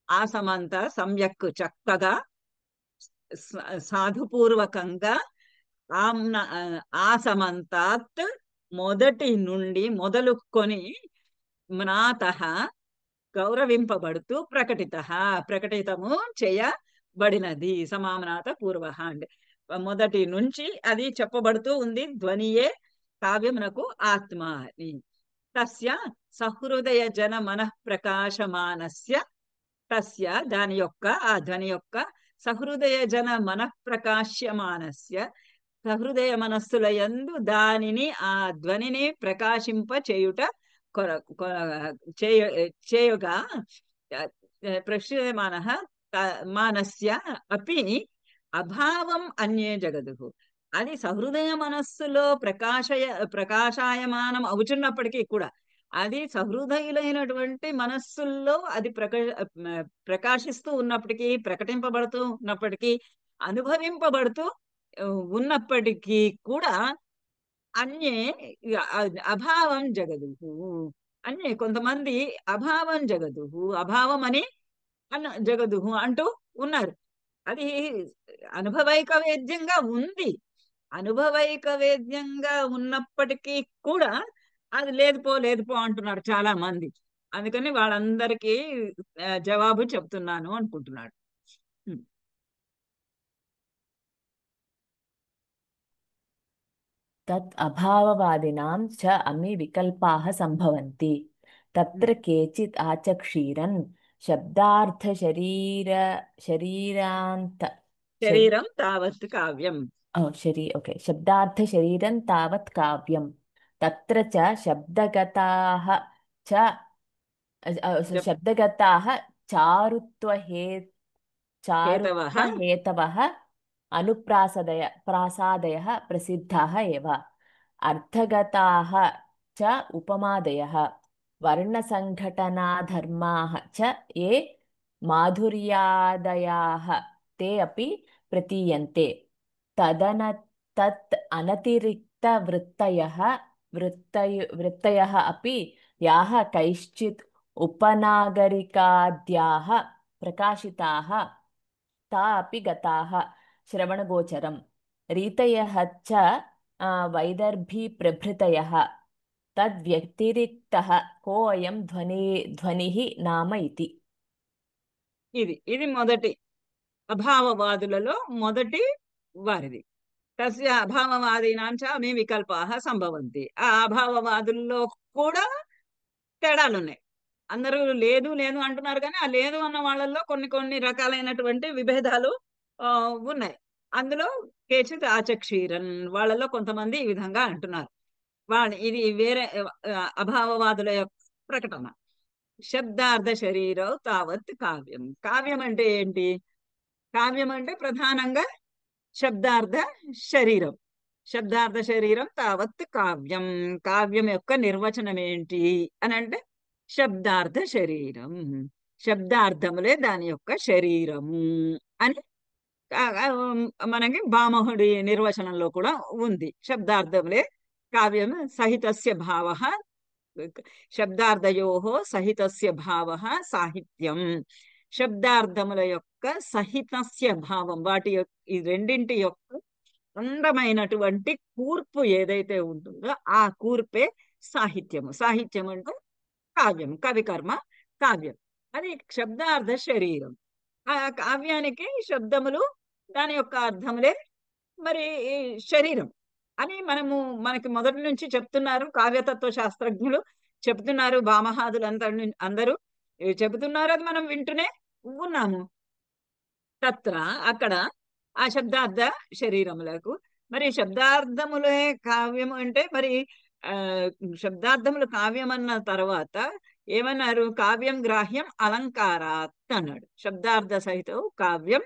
ఆసమంత సమ్యక్ చక్కగా సాధుపూర్వకంగా, ఆసమంతాత్ మొదటి నుండి మొదలుకొని, మ్నాతః గౌరవింపబడుతూ, ప్రకటితము చేయబడినది. సమామ్నాత పూర్వ అంటే మొదటి నుంచి అది చెప్పబడుతూ ఉంది. ధ్వనియే కావ్యమునకు ఆత్మ అని. తస్య సహృదయ జన మనః ప్రకాశమానస్య, తస్య దాని యొక్క ఆ ధ్వని యొక్క సహృదయ జన మనః ప్రకాశ్యమానస్య సహృదయ మనస్సుల యందు దానిని ఆ ధ్వనిని ప్రకాశింప చేయుట చేయుగా ప్రశ్యమాన మానస్య అపి అభావం అన్యే జగదుః. అది సహృదయ మనస్సులో ప్రకాశాయమానం అవుతున్నప్పటికీ కూడా అది సహృదయులైనటువంటి మనస్సుల్లో అది ప్రకాశిస్తూ ఉన్నప్పటికీ, ప్రకటింపబడుతూ ఉన్నప్పటికీ, అనుభవింపబడుతూ ఉన్నప్పటికీ కూడా అన్యే అభావం జగదుః. అన్యే కొంతమంది అభావం జగదుః, అభావం అని జగదుః అంటూ ఉన్నారు. అది అనుభవైక వేద్యంగా ఉంది. అనుభవైక వేద్యంగా ఉన్నప్పటికీ కూడా అది లేదు పో అంటున్నారు చాలా మంది. అందుకని వాళ్ళందరికీ జవాబు చెప్తున్నాను అనుకుంటున్నాడు. తత్ అభావవాదినాం చ అమి వికల్పాః సంభవంతి. తత్ర కేచిత్ ఆచక్షీరన్ శబ్దార్థ శరీరం తావత్ కావ్యం. శబ్దార్థ శరీరం తావత్ కావ్యం. తత్ర చ శబ్దగతాః చారుత్వహేతవః అనుప్రాసాదయః ప్రసిద్ధాః ఏవ. అర్థగతాః చ ఉపమాదయః వర్ణసంఘటనాధర్మాః చ ఏ మాధుర్యాదయాః తే అపి ప్రతీయంతే. తత్ అనతిరిక్త వృత్తయః అపి యాః కైశ్చిత్ उपनागरिकाद्याः प्रकाशिताः ता अपि गताः श्रवणगोचरम् रीतयः च वैदर्भीप्रभृतयः तद्व्यतिरिक्तः कोऽयं ध्वनिः नाम इति. ఇది మొదటి అభావవాదులలో మొదటి వారిది. తస్య అభావవాదీనాంచ అమే వికల్పాః సంభవంతి. ఆ అభావవాదుల్లో కూడా తేడాలు ఉన్నాయి. అందరూ లేదు లేదు అంటున్నారు, కానీ ఆ లేదు అన్న వాళ్ళల్లో కొన్ని కొన్ని రకాలైనటువంటి విభేదాలు ఉన్నాయి. అందులో కేచిత్ ఆచక్షీరన్ వాళ్ళలో కొంతమంది ఈ విధంగా అంటున్నారు. ఇది వేరే అభావవాదుల యొక్క ప్రకటన. శబ్దార్థ శరీరం తావత్ కావ్యం. కావ్యం అంటే ఏంటి? కావ్యం అంటే ప్రధానంగా శబ్దార్థ శరీరం. శబ్దార్థ శరీరం తావత్ కావ్యం. కావ్యం యొక్క నిర్వచనం ఏంటి అని అంటే శబ్దార్థ శరీరం, శబ్దార్థములే దాని యొక్క శరీరము అని మనకి భామహుడి నిర్వచనంలో కూడా ఉంది. శబ్దార్థములే కావ్యం సహితస్య భావః, శబ్దార్థయోః సహితస్య భావః సాహిత్యం. శబ్దార్థముల యొక్క సహితస్య భావం, వాటి ఈ రెండింటి యొక్క అందమైనటువంటి కూర్పు ఏదైతే ఉంటుందో ఆ కూర్పే సాహిత్యము. సాహిత్యం అంటే కావ్యం, కవికర్మ కావ్యం. అది శబ్దార్థ శరీరం. ఆ కావ్యానికి శబ్దములు దాని యొక్క అర్థములే మరి శరీరం అని మనకి మొదటి నుంచి చెప్తున్నారు. కావ్యతత్వ శాస్త్రజ్ఞులు చెప్తున్నారు, భామహాదులు అందరూ చెబుతున్నారు. అది మనం వింటూనే ఉన్నాము. తత్ర అక్కడ ఆ శబ్దార్థ శరీరములకు మరి శబ్దార్థములే కావ్యము అంటే మరి శబ్దార్థములు కావ్యం అన్న తర్వాత ఏమన్నారు? కావ్యం గ్రాహ్యం అలంకారాత్ అన్నాడు. శబ్దార్థ సహితం కావ్యం,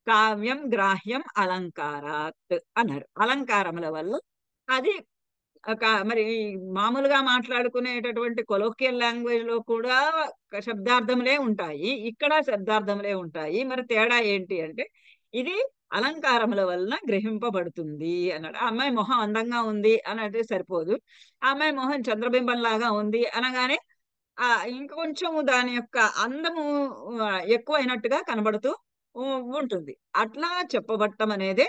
కావ్యం గ్రాహ్యం అలంకారాత్ అన్నారు. అలంకారముల వల్ల అది మరి మామూలుగా మాట్లాడుకునేటటువంటి కొలోకియల్ లాంగ్వేజ్ లో కూడా శబ్దార్థములే ఉంటాయి, ఇక్కడ శబ్దార్థములే ఉంటాయి. మరి తేడా ఏంటి అంటే ఇది అలంకారముల వలన గ్రహింపబడుతుంది అన్నాడు. ఆ అమ్మాయి మొహం అందంగా ఉంది అన్నట్టు సరిపోదు. ఆ అమ్మాయి మొహం చంద్రబింబం లాగా ఉంది అనగానే ఇంకొంచెం దాని యొక్క అందము ఎక్కువైనట్టుగా కనబడుతూ ఉంటుంది. అట్లా చెప్పబట్టం అనేదే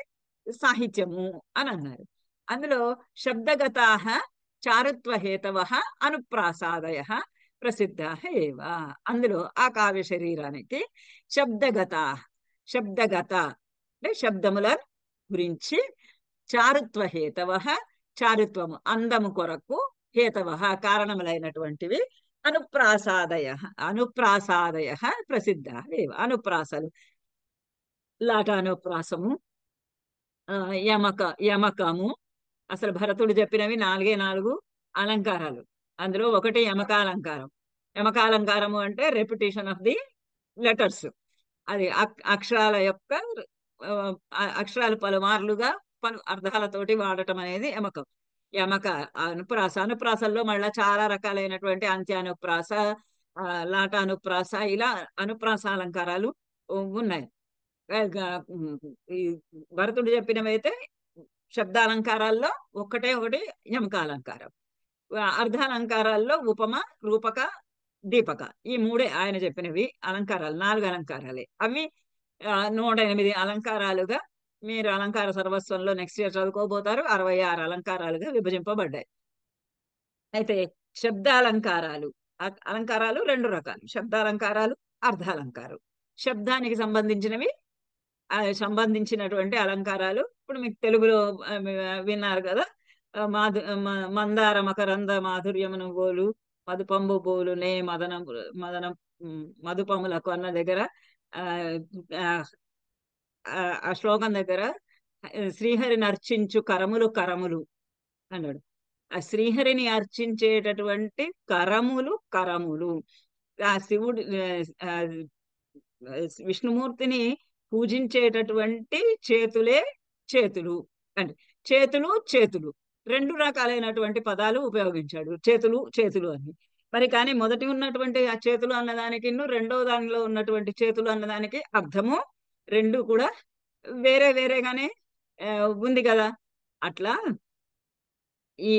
సాహిత్యము అని అన్నారు. అందులో శబ్దగతాః చారుత్వ హేతవః అనుప్రాసాదయః ప్రసిద్ధాః ఏవ. అందులో ఆ కావ్య శరీరానికి శబ్దగత అంటే శబ్దముల గురించి, చారుత్వ హేతవః చారుత్వము అందము కొరకు, హేతవః కారణములైనటువంటివి, అనుప్రాసాదయః ప్రసిద్ధాః ఏవ. అనుప్రాసలు లాటానుప్రాసము, యమకము. అసలు భరతుడు చెప్పినవి 4 అలంకారాలు. అందులో ఒకటి యమకాలంకారం. యమకాలంకారము అంటే రెపిటేషన్ ఆఫ్ ది లెటర్స్. అది అక్షరాల యొక్క అక్షరాలు పలుమార్లుగా పలు అర్థాలతోటి వాడటం అనేది యమకం. అనుప్రాసల్లో మళ్ళా చాలా రకాలైనటువంటి అంత్యానుప్రాస, లాటానుప్రాస, ఇలా అనుప్రాస అలంకారాలు ఉన్నాయి. భరతుడు చెప్పినవైతే శబ్దాలంకారాల్లో ఒకటి యమకాలంకారం. అర్ధాలంకారాల్లో ఉపమ, రూపక, దీపక, ఈ 3 ఆయన చెప్పినవి అలంకారాలు. 4 అలంకారాలే అవి. 108 అలంకారాలుగా మీరు అలంకార సర్వస్వంలో నెక్స్ట్ ఇయర్ చదువుకోబోతారు. 66 అలంకారాలుగా విభజింపబడ్డాయి. అయితే శబ్దాలంకారాలు, అలంకారాలు 2 రకాలు: శబ్దాలంకారాలు, అర్ధాలంకారం. శబ్దానికి సంబంధించినటువంటి అలంకారాలు ఇప్పుడు మీకు తెలుగులో విన్నారు కదా. మందార మకరంద మాధుర్యమును బోలు మధుపంబు బోలునే మదనం మధుపములకు అన్న దగ్గర ఆ శ్లోకం దగ్గర శ్రీహరిని అర్చించు కరములు అన్నాడు. ఆ శ్రీహరిని అర్చించేటటువంటి కరములు ఆ శివుడు విష్ణుమూర్తిని పూజించేటటువంటి చేతులు అంటే చేతులు 2 రకాలైనటువంటి పదాలు ఉపయోగించాడు. చేతులు అని. మరి కానీ మొదటి ఉన్నటువంటి ఆ చేతులు అన్నదానికి, రెండో దానిలో ఉన్నటువంటి చేతులు అన్నదానికి అర్థము 2 కూడా వేరేగానే ఉంది కదా. అట్లా ఈ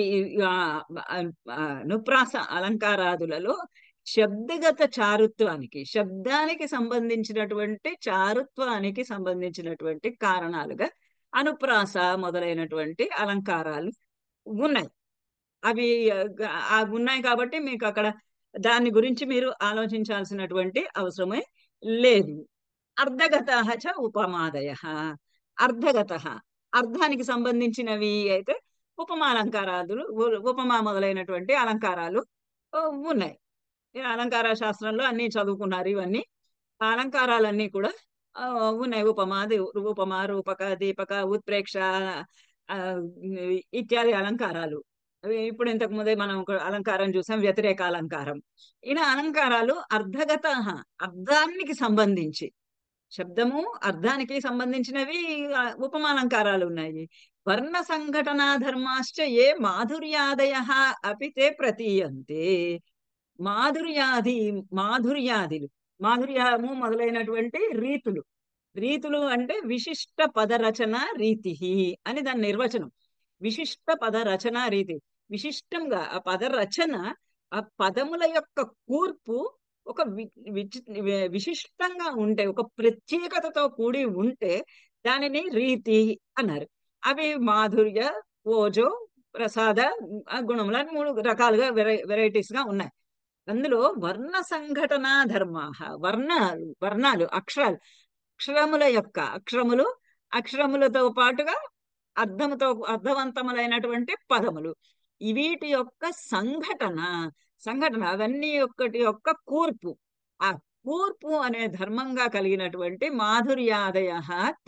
అనుప్రాస అలంకారాదులలో శబ్దగత చారుత్వానికి, శబ్దానికి సంబంధించినటువంటి చారుత్వానికి సంబంధించినటువంటి కారణాలుగా అనుప్రాస మొదలైనటువంటి అలంకారాలు ఉన్నాయి. అవి ఉన్నాయి కాబట్టి మీకు అక్కడ దాని గురించి మీరు ఆలోచించాల్సినటువంటి అవసరమే లేదు. అర్ధగత చ ఉపమాదయ, అర్ధగత అర్ధానికి సంబంధించినవి అయితే ఉపమాలంకారాలు, ఉపమా మొదలైనటువంటి అలంకారాలు ఉన్నాయి. ఈ అలంకార శాస్త్రంలో అన్ని చదువుకున్నారు. ఇవన్నీ అలంకారాలన్నీ కూడా ఉన్నాయి. ఉపమా, రూపక, దీపక, ఉత్ప్రేక్ష ఇత్యాది అలంకారాలు. ఇప్పుడు ఇంతకు ముందే మనం ఒక అలంకారం చూసాం, వ్యతిరేక అలంకారం. ఇలా అలంకారాలు అర్ధగత, అర్థానికి సంబంధించి, శబ్దము అర్థానికి సంబంధించినవి ఉపమాలంకారాలు ఉన్నాయి. వర్ణ సంఘటనా ధర్మాశ్చ ఏ మాధుర్యాదయ అపి తే ప్రతీయంతే. మాధుర్యాదులు, మాధుర్యము మొదలైనటువంటి రీతులు అంటే విశిష్ట పదరచన రీతి అని దాని నిర్వచనం. విశిష్ట పదరచన రీతి, విశిష్టంగా ఆ పదరచన, ఆ పదముల యొక్క కూర్పు ఒక విశిష్టంగా ఉంటే, ఒక ప్రత్యేకతతో కూడి ఉంటే దానిని రీతి అన్నారు. అవి మాధుర్య, ఓజో, ప్రసాద గుణములు అని 3 రకాలుగా వెరైటీస్ గా ఉన్నాయి. అందులో వర్ణ సంఘటనా ధర్మాహ, వర్ణాలు అక్షరములతో పాటుగా అర్థవంతములైనటువంటి పదములు, వీటి యొక్క సంఘటన అవన్నీ ఒక్కటి యొక్క కూర్పు, ఆ కూర్పు అనే ధర్మంగా కలిగినటువంటి మాధుర్యాదయ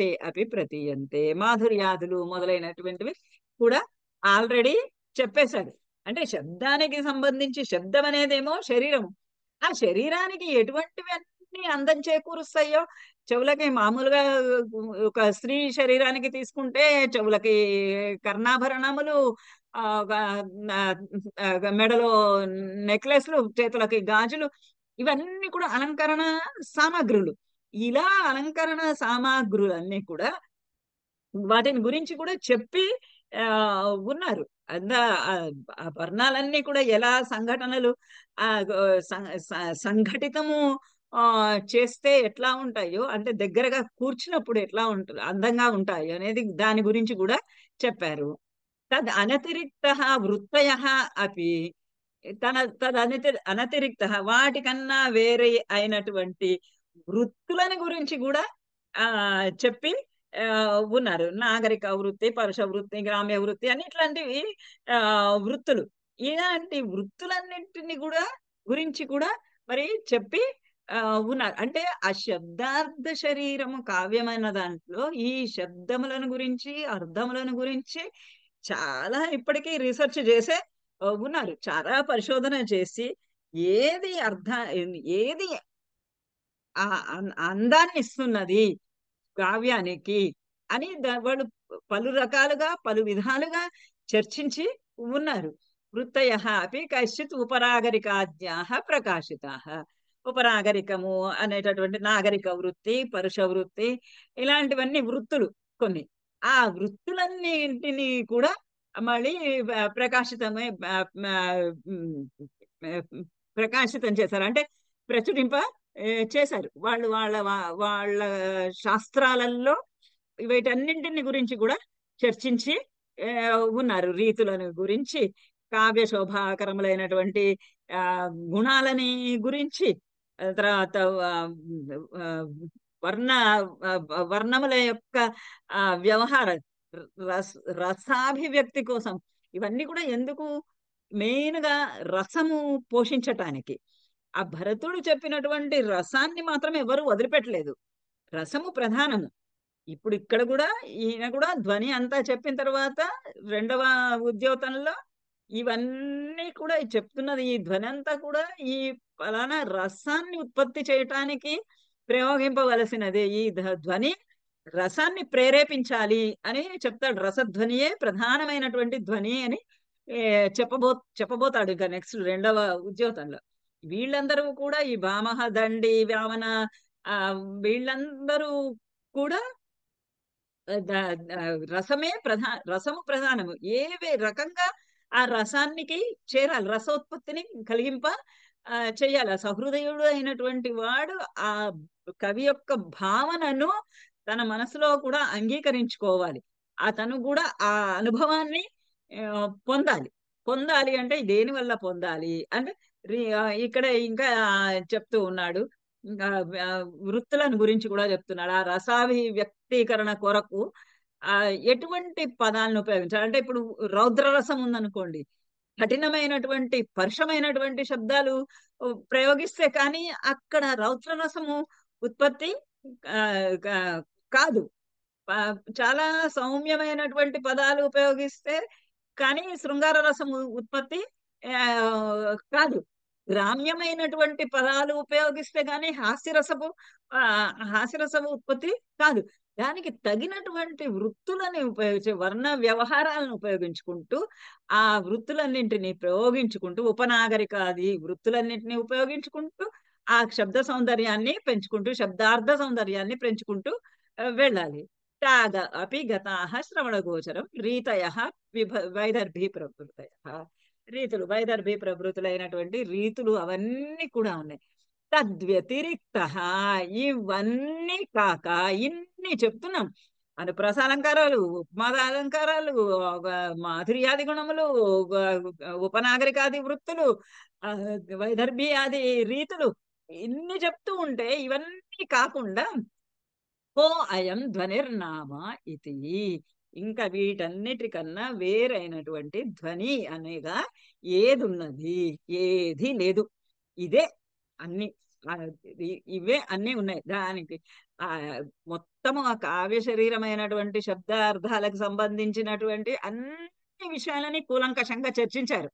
తే అపి ప్రతీయంతే. మాధుర్యాదులు మొదలైనటువంటివి కూడా ఆల్రెడీ చెప్పేశాడు. అంటే శబ్దానికి సంబంధించి, శబ్దం అనేదేమో శరీరము, ఆ శరీరానికి ఎటువంటివన్నీ అందం చేకూరుస్తాయో, చెవులకి మామూలుగా ఒక స్త్రీ శరీరానికి తీసుకుంటే చెవులకి కర్ణాభరణములు, మెడలో నెక్లెస్లు, చేతులకి గాజులు, ఇవన్నీ కూడా అలంకరణ సామాగ్రులు. ఇలా అలంకరణ సామాగ్రులన్నీ కూడా వాటిని గురించి కూడా చెప్పి ఉన్నారు. ఆ వర్ణాలన్నీ కూడా ఎలా సంఘటనలు సంఘటితము చేస్తే ఎట్లా ఉంటాయో, అంటే దగ్గరగా కూర్చున్నప్పుడు ఎట్లా ఉంటుంది, అందంగా ఉంటాయి అనేది దాని గురించి కూడా చెప్పారు. తద్ అనతిరిక్త వృత్తయ అపి, అనతిరిక్త వాటికన్నా వేరే అయినటువంటి వృత్తులని గురించి కూడా చెప్పి ఉన్నారు. నాగరిక వృత్తి, పరుష వృత్తి, గ్రామ్య వృత్తి అని ఇట్లాంటివి వృత్తులు. ఇలాంటి వృత్తులన్నింటినీ కూడా గురించి కూడా మరి చెప్పి ఉన్నారు. అంటే ఆ శబ్దార్థ శరీరము కావ్యమైన దాంట్లో ఈ శబ్దములను గురించి, అర్థములను గురించి చాలా ఇప్పటికీ రీసెర్చ్ చేసే ఉన్నారు. చాలా పరిశోధన చేసి ఏది ఏది అందాన్ని ఇస్తున్నది కావ్యానికి అని వాళ్ళు పలు రకాలుగా, పలు విధాలుగా చర్చించి ఉన్నారు. వృత్తయ అపి కశ్చిత్ ఉపరాగరికాద్యాః ప్రకాశితాః. ఉపరాగరికము అనేటటువంటి నాగరిక వృత్తి, పరుష వృత్తి, ఇలాంటివన్నీ వృత్తులు కొన్ని. ఆ వృత్తులన్నింటినీ కూడా మళ్ళీ ప్రకాశితం చేశారు, అంటే ప్రచురింప చేశారు. వాళ్ళు వాళ్ళ శాస్త్రాలలో వీటన్నింటిని గురించి కూడా చర్చించి ఉన్నారు. రీతులను గురించి, కావ్య శోభాకరములైనటువంటి గుణాలని గురించి, తర్వాత వర్ణముల యొక్క వ్యవహార రసాభివ్యక్తి కోసం, ఇవన్నీ కూడా ఎందుకు, మెయిన్ గా రసము పోషించటానికి. ఆ భరతుడు చెప్పినటువంటి రసాన్ని మాత్రం ఎవరు వదిలిపెట్టలేదు. రసము ప్రధానము. ఇప్పుడు ఇక్కడ కూడా ఈయన కూడా ధ్వని అంతా చెప్పిన తర్వాత 2వ ఉద్యోతంలో ఇవన్నీ కూడా చెప్తున్నది. ఈ ధ్వని అంతా కూడా ఈ ఫలానా రసాన్ని ఉత్పత్తి చేయటానికి ప్రయోగింపవలసినదే. ఈ ధ్వని రసాన్ని ప్రేరేపించాలి అని చెప్తాడు. రసధ్వనియే ప్రధానమైనటువంటి ధ్వని అని చెప్పబోతాడు ఇక నెక్స్ట్ 2వ ఉద్యోతంలో. వీళ్ళందరూ కూడా ఈ భామహ, దండి, వామన, వీళ్ళందరూ కూడా రసము ప్రధానము. ఏ రకంగా ఆ రసానికి చేరాలి, రసోత్పత్తిని కలిగింప చెయ్యాలి. సహృదయుడు అయినటువంటి వాడు ఆ కవి యొక్క భావనను తన మనసులో కూడా అంగీకరించుకోవాలి. అతను కూడా ఆ అనుభవాన్ని పొందాలి. పొందాలి అంటే దేని వల్ల పొందాలి అంటే ఇక్కడ ఇంకా చెప్తూ ఉన్నాడు. ఇంకా వృత్తులను గురించి కూడా చెప్తున్నాడు. ఆ రసాభివ్యక్తీకరణ కొరకు ఎటువంటి పదాలను ఉపయోగించాలి అంటే ఇప్పుడు రౌద్రరసం ఉందనుకోండి, కఠినమైనటువంటి పరుషమైనటువంటి శబ్దాలు ప్రయోగిస్తే కానీ అక్కడ రౌద్రరసము ఉత్పత్తి కాదు. చాలా సౌమ్యమైనటువంటి పదాలు ఉపయోగిస్తే కానీ శృంగార రసము ఉత్పత్తి కాదు. గ్రామ్యమైనటువంటి పదాలు ఉపయోగిస్తే గాని హాస్యరసము ఉత్పత్తి కాదు. దానికి తగినటువంటి వృత్తులని ఉపయోగించి వర్ణ వ్యవహారాలను ఉపయోగించుకుంటూ ఆ వృత్తులన్నింటినీ ప్రయోగించుకుంటూ ఉపనాగరికాది వృత్తులన్నింటినీ ఉపయోగించుకుంటూ ఆ శబ్ద సౌందర్యాన్ని పెంచుకుంటూ శబ్దార్థ సౌందర్యాన్ని పెంచుకుంటూ వెళ్ళాలి. తాగ అపి గతాః శ్రవణ గోచరం రీతయః వైదర్భీ ప్రవృతయః. రీతులు వైదర్భీ ప్రవృతులైనటువంటి రీతులు అవన్నీ కూడా ఉన్నాయి. తద్వ్యతిరిక్త ఇవన్నీ కాక ఇన్ని చెప్తున్నాం. అనుప్రాసాలంకారాలు, ఉపమాదాలంకారాలు, మాధుర్యాది గుణములు, ఉపనాగరికాది వృత్తులు, వైదర్భీ ఆది రీతులు ఇన్ని చెప్తూ ఉంటే ఇవన్నీ కాకుండా కో అయం ధ్వనిర్నామ ఇది, ఇంకా వీటన్నిటికన్నా వేరైనటువంటి ధ్వని అనేగా ఏదున్నది? ఏది లేదు. ఇదే అన్ని, ఇవే అన్ని ఉన్నాయి. దానికి మొత్తము ఆ కావ్య శరీరమైనటువంటి శబ్దార్థాలకు సంబంధించినటువంటి అన్ని విషయాలని కూలంకషంగా చర్చించారు.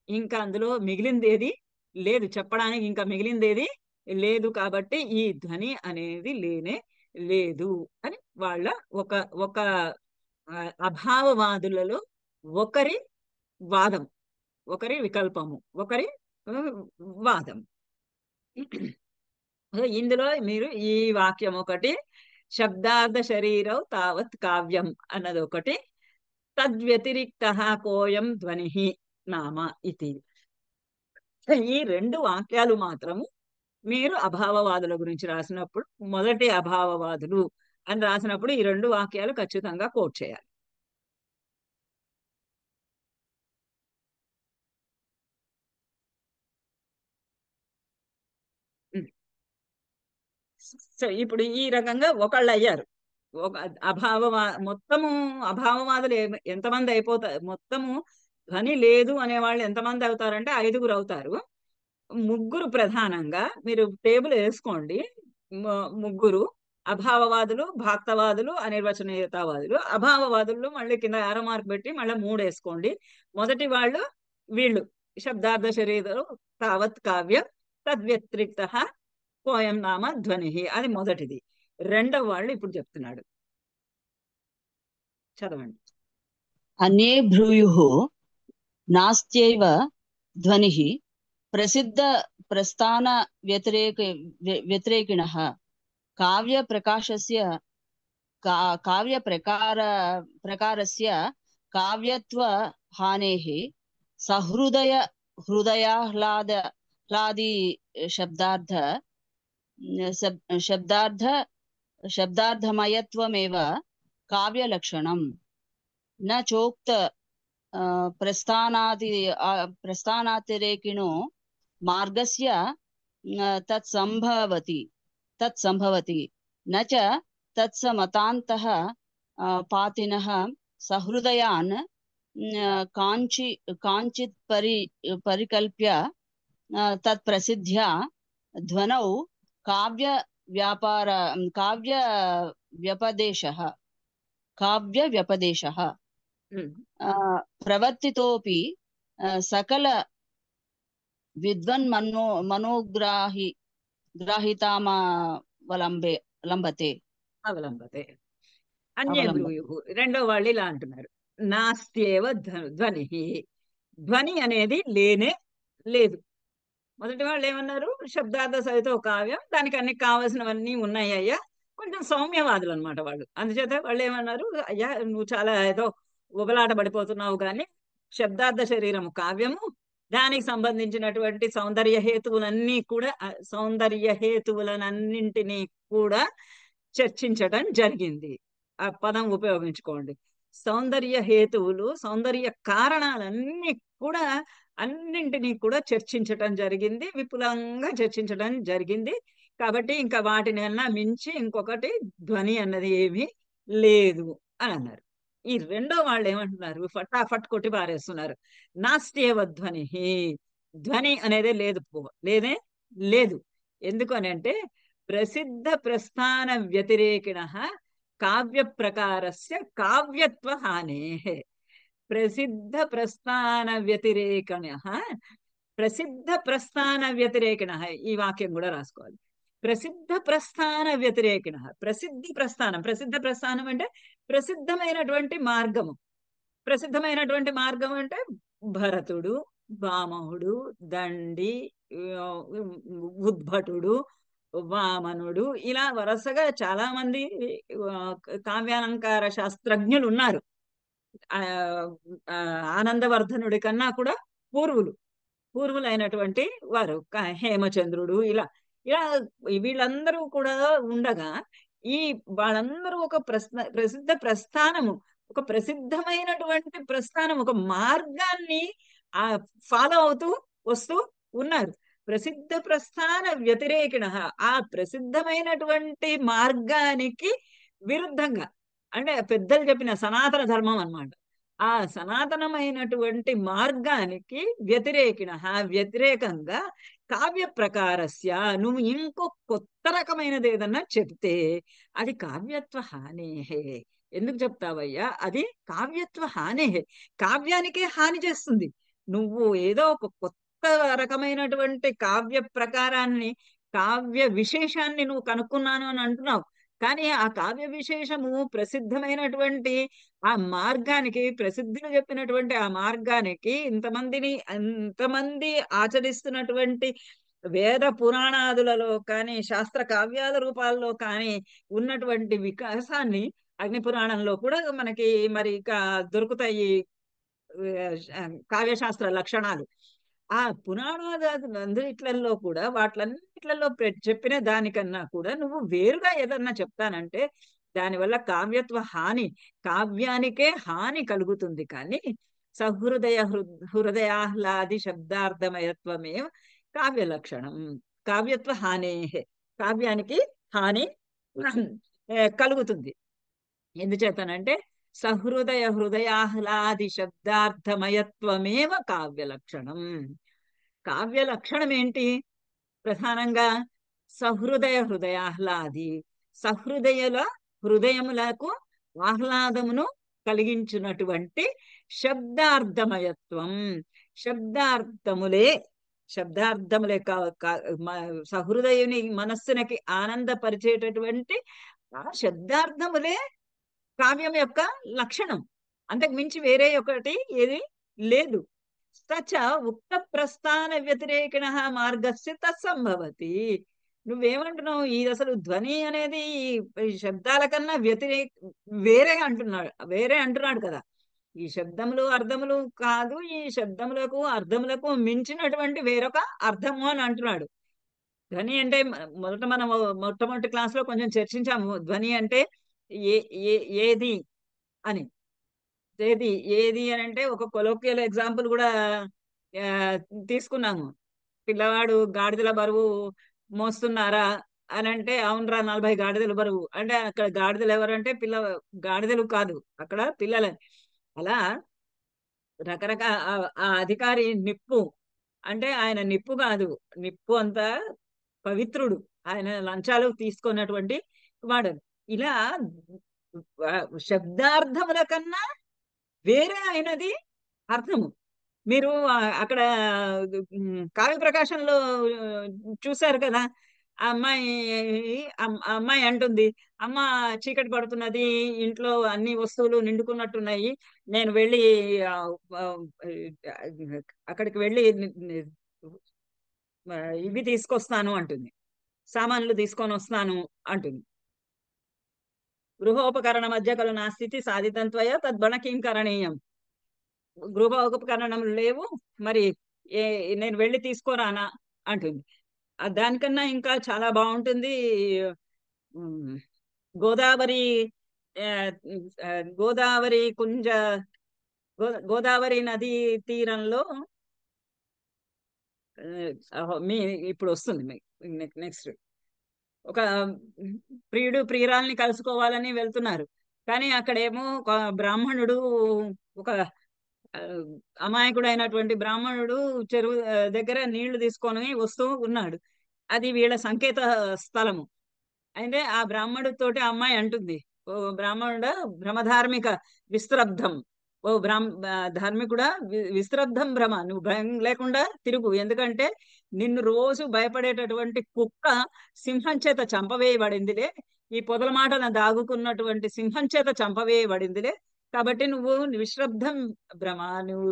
ఇంకా అందులో మిగిలిందేది లేదు, చెప్పడానికి ఇంకా మిగిలిందేది లేదు. కాబట్టి ఈ ధ్వని అనేది లేనే లేదు అని వాళ్ళ ఒక అభావవాదులలో ఒకరి వాదం, ఒకరి వికల్పము, ఒకరి వాదం. ఇందులో మీరు ఈ వాక్యం ఒకటి, శబ్దార్థ శరీరౌ తావత్ కావ్యం అన్నది ఒకటి, తద్వ్యతిరిక్త కోయం ధ్వని నామ ఇది. ఈ రెండు వాక్యాలు మాత్రము మీరు అభావవాదుల గురించి రాసినప్పుడు మొదటి అభావవాదులు అని రాసినప్పుడు ఈ రెండు వాక్యాలు ఖచ్చితంగా కోట్ చేయాలి. సో ఇప్పుడు ఈ రకంగా ఒకళ్ళు అయ్యారు. ఒక మొత్తము అభావవాదులు ఎంతమంది అయిపోతారు? మొత్తము ధ్వని లేదు అనేవాళ్ళు ఎంతమంది అవుతారంటే 5గురు అవుతారు. 3 ప్రధానంగా మీరు టేబుల్ వేసుకోండి. 3 అభావవాదులు, భాక్తవాదులు, అనిర్వచనీయతావాదులు. అభావవాదుల్లో మళ్ళీ కింద ఆరో మార్క్ పెట్టి మళ్ళీ 3 వేసుకోండి. మొదటి వాళ్ళు వీళ్ళు శబ్దార్థ శరీరం తావత్ కావ్యం తద్వ్యతిరిక్త కోయం నామ ధ్వని, అది మొదటిది. రెండవ వాళ్ళు ఇప్పుడు చెప్తున్నాడు, చదవండి. అన్యే భ్రూయుః నాస్త్యైవ ధ్వనిః ప్రసిద్ధ ప్రస్థాన వ్యతిరేకిణః కావ్య ప్రకారస్య కావ్యత్వ హానేః హృదయాహ్లాది శబ్దార్థమయత్వమేవ కావ్యలక్షణం న చోక్త ప్రస్థానాతిరేకిణో మార్గస్య తత్సంభవతి న చ తత్సమతాంతః పాతినః సహృదయాన్ కాంచిత్ పరికల్ప్య తత్ప్రసిద్ధ్యా ధ్వనౌ కావ్య వ్యపదేశః ప్రవర్తితోపి సకల విద్వన్ మనోగ్రాహితామవలంబతే. అన్యే బ్రూయుః రెండో వాళ్ళు ఇలా అంటున్నారు, నాస్త్యేవ ధ్వని, ధ్వని అనేది లేనే లేదు. మొదటి వాళ్ళు ఏమన్నారు? శబ్దార్థ సహిత కావ్యం, దానికి అన్ని కావలసినవన్నీ ఉన్నాయి అయ్యా. కొంచెం సౌమ్యవాదులు అనమాట వాళ్ళు. అందుచేత వాళ్ళు ఏమన్నారు, అయ్యా నువ్వు చాలా ఏదో ఉబలాట పడిపోతున్నావు, కానీ శబ్దార్థ శరీరము కావ్యము, దానికి సంబంధించినటువంటి సౌందర్య హేతువులన్నీ కూడా సౌందర్య హేతువులనన్నింటినీ కూడా చర్చించడం జరిగింది. ఆ పదం ఉపయోగించుకోండి. సౌందర్య హేతువులు, సౌందర్య కారణాలన్నీ కూడా అన్నింటినీ కూడా చర్చించటం జరిగింది, విపులంగా చర్చించడం జరిగింది. కాబట్టి ఇంకా వాటినన్నా మించి ఇంకొకటి ధ్వని అన్నది ఏమీ లేదు అని అన్నారు. ఈ రెండో వాళ్ళు ఏమంటున్నారు, ఫటాఫట్ కొట్టి పారేస్తున్నారు. నాస్త్యేవ ధ్వని, ధ్వని అనేదే లేదు, లేదే లేదు. ఎందుకు అని అంటే ప్రసిద్ధ ప్రస్థాన వ్యతిరేకిణ కావ్య ప్రకారస్య కావ్యత్వ హానే. ప్రసిద్ధ ప్రస్థాన వ్యతిరేకిణ, ప్రసిద్ధ ప్రస్థాన వ్యతిరేకిణ, ఈ వాక్యం కూడా రాసుకోవాలి. ప్రసిద్ధ ప్రస్థాన వ్యతిరేకిణ, ప్రసిద్ధ ప్రస్థానం, ప్రసిద్ధ ప్రస్థానం అంటే ప్రసిద్ధమైనటువంటి మార్గము. ప్రసిద్ధమైనటువంటి మార్గం అంటే భరతుడు, భామహుడు, దండి, ఉద్భటుడు, వామనుడు, ఇలా వరుసగా చాలా మంది కావ్యాలంకార శాస్త్రజ్ఞులు ఉన్నారు. ఆనందవర్ధనుడి కన్నా కూడా పూర్వులైనటువంటి వారు, హేమచంద్రుడు, ఇలా ఇలా వీళ్ళందరూ కూడా ఉండగా ఈ వాళ్ళందరూ ఒక ప్రసిద్ధ ప్రస్థానము, ఒక ప్రసిద్ధమైనటువంటి ప్రస్థానం, ఒక మార్గాన్ని ఫాలో అవుతూ వస్తూ ఉన్నారు. ప్రసిద్ధ ప్రస్థాన వ్యతిరేకిణ, ఆ ప్రసిద్ధమైనటువంటి మార్గానికి విరుద్ధంగా, అంటే పెద్దలు చెప్పిన సనాతన ధర్మం అన్నమాట. ఆ సనాతనమైనటువంటి మార్గానికి వ్యతిరేకంగా కావ్య ప్రకారస్య, నువ్వు ఇంకో కొత్త రకమైనది ఏదన్నా చెప్తే అది కావ్యత్వ హానేహే. ఎందుకు చెప్తావయ్యా? అది కావ్యత్వ హానేహే, కావ్యానికే హాని చేస్తుంది. నువ్వు ఏదో ఒక కొత్త రకమైనటువంటి కావ్య ప్రకారాన్ని, కావ్య విశేషాన్ని నువ్వు కనుక్కున్నాను అని అంటున్నావు. కానీ ఆ కావ్య విశేషము ప్రసిద్ధమైనటువంటి ఆ మార్గానికి, ప్రసిద్ధులు చెప్పినటువంటి ఆ మార్గానికి, ఇంతమంది ఆచరిస్తున్నటువంటి వేద పురాణాదులలో కానీ, శాస్త్ర కావ్యాల రూపాల్లో కానీ ఉన్నటువంటి వికాసాన్ని అగ్ని పురాణంలో కూడా మనకి మరి దొరుకుతాయి కావ్యశాస్త్ర లక్షణాలు. ఆ పురాణాదులందరిట్లలో కూడా, వాటిలన్నిట్లలో చెప్పిన దానికన్నా కూడా నువ్వు వేరుగా ఏదన్నా చెప్తానంటే దానివల్ల కావ్యత్వ హాని, కావ్యానికే హాని కలుగుతుంది. కానీ హృదయాహ్లాది శబ్దార్థమయత్వమే కావ్య లక్షణం. కావ్యత్వ హానే, కావ్యానికి హాని కలుగుతుంది. ఎందుచేతనంటే హృదయాహ్లాది శబ్దార్థమయత్వమేవ కావ్య లక్షణం. కావ్య లక్షణం ఏంటి? ప్రధానంగా హృదయాహ్లాది, హృదయములకు ఆహ్లాదమును కలిగించినటువంటి శబ్దార్థమయత్వం. శబ్దార్థములే సహృదయుని మనస్సునకి ఆనందపరిచేటటువంటి ఆ శబ్దార్థములే కావ్యం యొక్క లక్షణం. అంతకు మించి వేరే ఒకటి ఏది లేదు. సచ ఉక్త ప్రస్థాన వ్యతిరేకిణ మార్గస్య తత్సంభవతి. నువ్వేమంటున్నావు? ఇది అసలు ధ్వని అనేది ఈ శబ్దాల కన్నా వేరే అంటున్నాడు కదా. ఈ శబ్దములు అర్థములు కాదు, ఈ శబ్దములకు అర్థములకు మించినటువంటి వేరొక అర్థము అని అంటున్నాడు. ధ్వని అంటే మనం మొట్టమొదటి క్లాస్ లో కొంచెం చర్చించాము. ధ్వని అంటే ఏది అని. ఏది అని అంటే ఒక కొలోక్వియల్ ఎగ్జాంపుల్ కూడా తీసుకున్నాము. పిల్లవాడు గాడిదల బరువు మోస్తున్నారా అని అంటే, అవునరా 40 గాడిదల బరువు అంటే, అక్కడ గాడిదలు ఎవరంటే గాడిదలు కాదు, అక్కడ పిల్లలే. అలా రకరకాల ఆ అధికారి నిప్పు అంటే ఆయన నిప్పు కాదు, నిప్పు అంత పవిత్రుడు, ఆయన లంచాలు తీసుకున్నటువంటి వాడు. ఇలా శబ్దార్థముల కన్నా వేరే అయినది అర్థము. మీరు అక్కడ కావ్య ప్రకాశంలో చూశారు కదా, ఆ అమ్మాయి అంటుంది, అమ్మ చీకటి పడుతున్నది, ఇంట్లో అన్ని వస్తువులు నిండుకున్నట్టున్నాయి, నేను వెళ్ళి అక్కడికి వెళ్ళి ఇవి తీసుకొస్తాను అంటుంది, సామాన్లు తీసుకొని వస్తాను అంటుంది. గృహోపకరణ మధ్య కలు నా స్థితి సాధితంత్వయ తద్బణ కిం కరణీయం. గృహోపకరణం లేవు, మరి నేను వెళ్ళి తీసుకోరానా అంటుంది. దానికన్నా ఇంకా చాలా బాగుంటుంది. ఉమ్, గోదావరి ఆ, గోదావరి కుంజ గోదావరి నదీ తీరంలో మీ ఇప్పుడు వస్తుంది నెక్స్ట్ ఒక ప్రియుడు ప్రియురాల్ని కలుసుకోవాలని వెళ్తున్నారు. కానీ అక్కడేమో ఒక బ్రాహ్మణుడు, ఒక ఆ, అమాయకుడైనటువంటి బ్రాహ్మణుడు చెరువు దగ్గర నీళ్లు తీసుకొని వస్తూ ఉన్నాడు. అది వీళ్ళ సంకేత స్థలము. అయితే ఆ బ్రాహ్మణుడితోటి ఆ అమ్మాయి అంటుంది, ఓ బ్రాహ్మణుడా భ్రమధార్మిక విస్త్రబ్ధం, ఓ ధార్మికుడా విస్త్రబ్ధం భ్రమ, నువ్వు భయం లేకుండా తిరుగు. ఎందుకంటే నిన్ను రోజు భయపడేటటువంటి కుక్క సింహం చేత చంపవేయబడిందిలే, ఈ పొదల మాటన దాగుకున్నటువంటి సింహం చేత చంపవేయబడిందిలే. కాబట్టి నువ్వు విశ్రబ్ధం భ్రమ, నువ్వు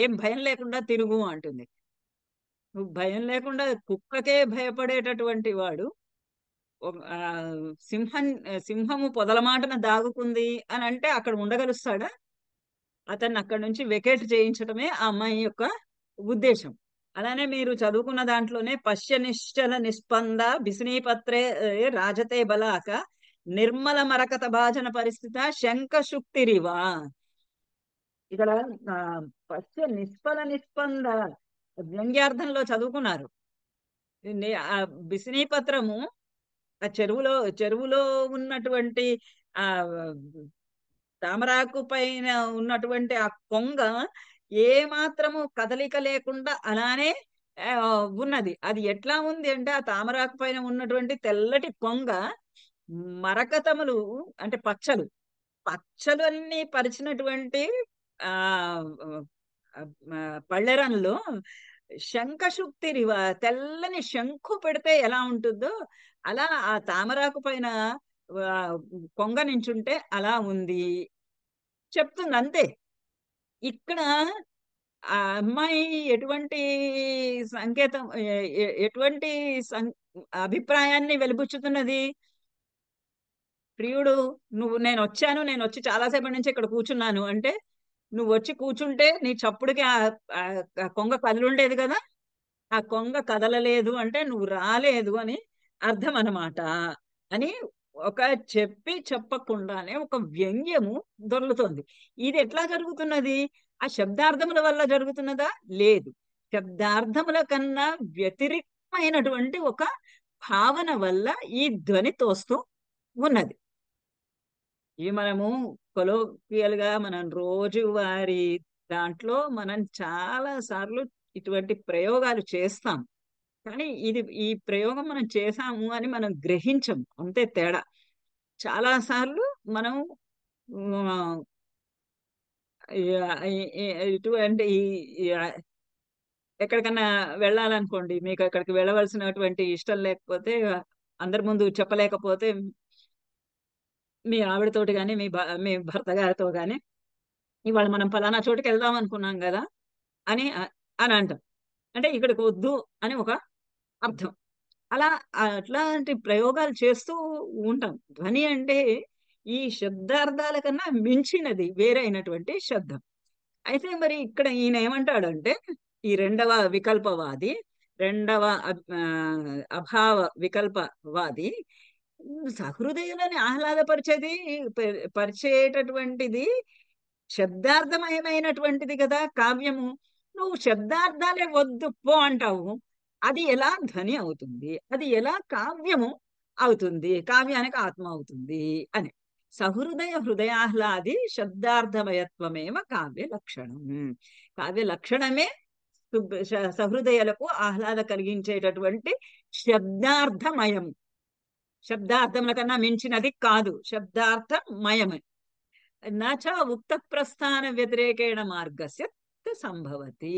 ఏం భయం లేకుండా తిరుగు అంటుంది. నువ్వు భయం లేకుండా కుక్కకే భయపడేటటువంటి వాడు సింహము పొదల మాటన దాగుకుంది అని అంటే అక్కడ ఉండగలుస్తాడా? అతన్ని అక్కడి నుంచి వెకేట్ చేయించడమే ఆ అమ్మాయి యొక్క ఉద్దేశం. అలానే మీరు చదువుకున్న దాంట్లోనే పశ్య నిశ్చల నిస్పంద బిసినీపత్రే రాజతే బలాక నిర్మల మరకత భాజన పరిస్థిత శంఖశుక్తిరివా. ఇక్కడ పశ్య నిష్ఫల నిస్పంద వ్యంగ్యార్థంలో చదువుకున్నారు. ఆ బిసినీపత్రము ఆ చెరువులో ఉన్నటువంటి ఆ తామరాకు పైన ఉన్నటువంటి ఆ కొంగ ఏ మాత్రము కదలిక లేకుండా అలానే ఉన్నది. అది ఎట్లా ఉంది అంటే ఆ తామరాకు పైన ఉన్నటువంటి తెల్లటి కొంగ మరకతములు అంటే పచ్చలు అన్ని పరిచినటువంటి ఆ పళ్ళెరంలో శంఖశుక్తి తెల్లని శంఖు పెడితే ఎలా ఉంటుందో అలా ఆ తామరాకు పైన కొంగ నించుంటే అలా ఉంది చెప్తుంది అంతే. ఇక్కడ ఆ అమ్మాయి ఎటువంటి సంకేతం, ఎటువంటి అభిప్రాయాన్ని వెలిబుచ్చుతున్నది? ప్రియుడు నేను వచ్చి చాలాసేపటి నుంచి ఇక్కడ కూర్చున్నాను అంటే, నువ్వు వచ్చి కూర్చుంటే నీ చప్పుడుకి ఆ కొంగ కదలుండేది కదా, ఆ కొంగ కదలలేదు అంటే నువ్వు రాలేదు అని అర్థం అన్నమాట అని ఒక చెప్పకుండానే ఒక వ్యంగ్యము దొరుకుతుంది. ఇది ఎట్లా జరుగుతున్నది? ఆ శబ్దార్థముల వల్ల జరుగుతున్నదా? లేదు, శబ్దార్థముల కన్నా వ్యతిరేకమైనటువంటి ఒక భావన వల్ల ఈ ధ్వని తోస్తూ ఉన్నది. ఇవి మనము కొలోకియల్ గా మనం రోజువారీ దాంట్లో మనం చాలా సార్లు ఇటువంటి ప్రయోగాలు చేస్తాం. కానీ ఈ ప్రయోగం మనం చేసాము అని మనం గ్రహించం, అంతే తేడా. చాలా సార్లు మనం ఇటువంటి ఎక్కడికన్నా వెళ్ళాలనుకోండి, మీకు అక్కడికి వెళ్ళవలసినటువంటి ఇష్టం లేకపోతే, అందరి ముందు చెప్పలేకపోతే మీ ఆవిడతోటి కానీ మీ భర్త గారితో కానీ ఇవాళ మనం ఫలానా చోటుకి వెళ్దాం అనుకున్నాం కదా అని అని అంటాం. అంటే ఇక్కడికి వద్దు అని ఒక అర్థం. అట్లాంటి ప్రయోగాలు చేస్తూ ఉంటాం. ధ్వని అంటే ఈ శబ్దార్థాల కన్నా మించినది వేరైనటువంటి శబ్దం. అయితే మరి ఇక్కడ ఈయన ఏమంటాడంటే, ఈ రెండవ వికల్పవాది, రెండవ అభావ వికల్పవాది సహృదయులని పరిచేటటువంటిది శబ్దార్థమయమైనటువంటిది కదా కావ్యము. నువ్వు శబ్దార్థాలే వద్దు పో అంటావు, అది ఎలా ధ్వని అవుతుంది? అది ఎలా కావ్యము అవుతుంది? కావ్యానికి ఆత్మ అవుతుంది అని. సహృదయ హృదయాహ్లాది శబ్దార్థమయత్వమేవ కావ్య లక్షణం. కావ్య లక్షణమే సహృదయాలకు ఆహ్లాద కలిగించేటటువంటి శబ్దార్థమయం. శబ్దార్థముల కన్నా మించినది కాదు, శబ్దార్థమయమే. నచ ఉక్త ప్రస్థాన వ్యతిరేకేణ మార్గస్య సంభవతి.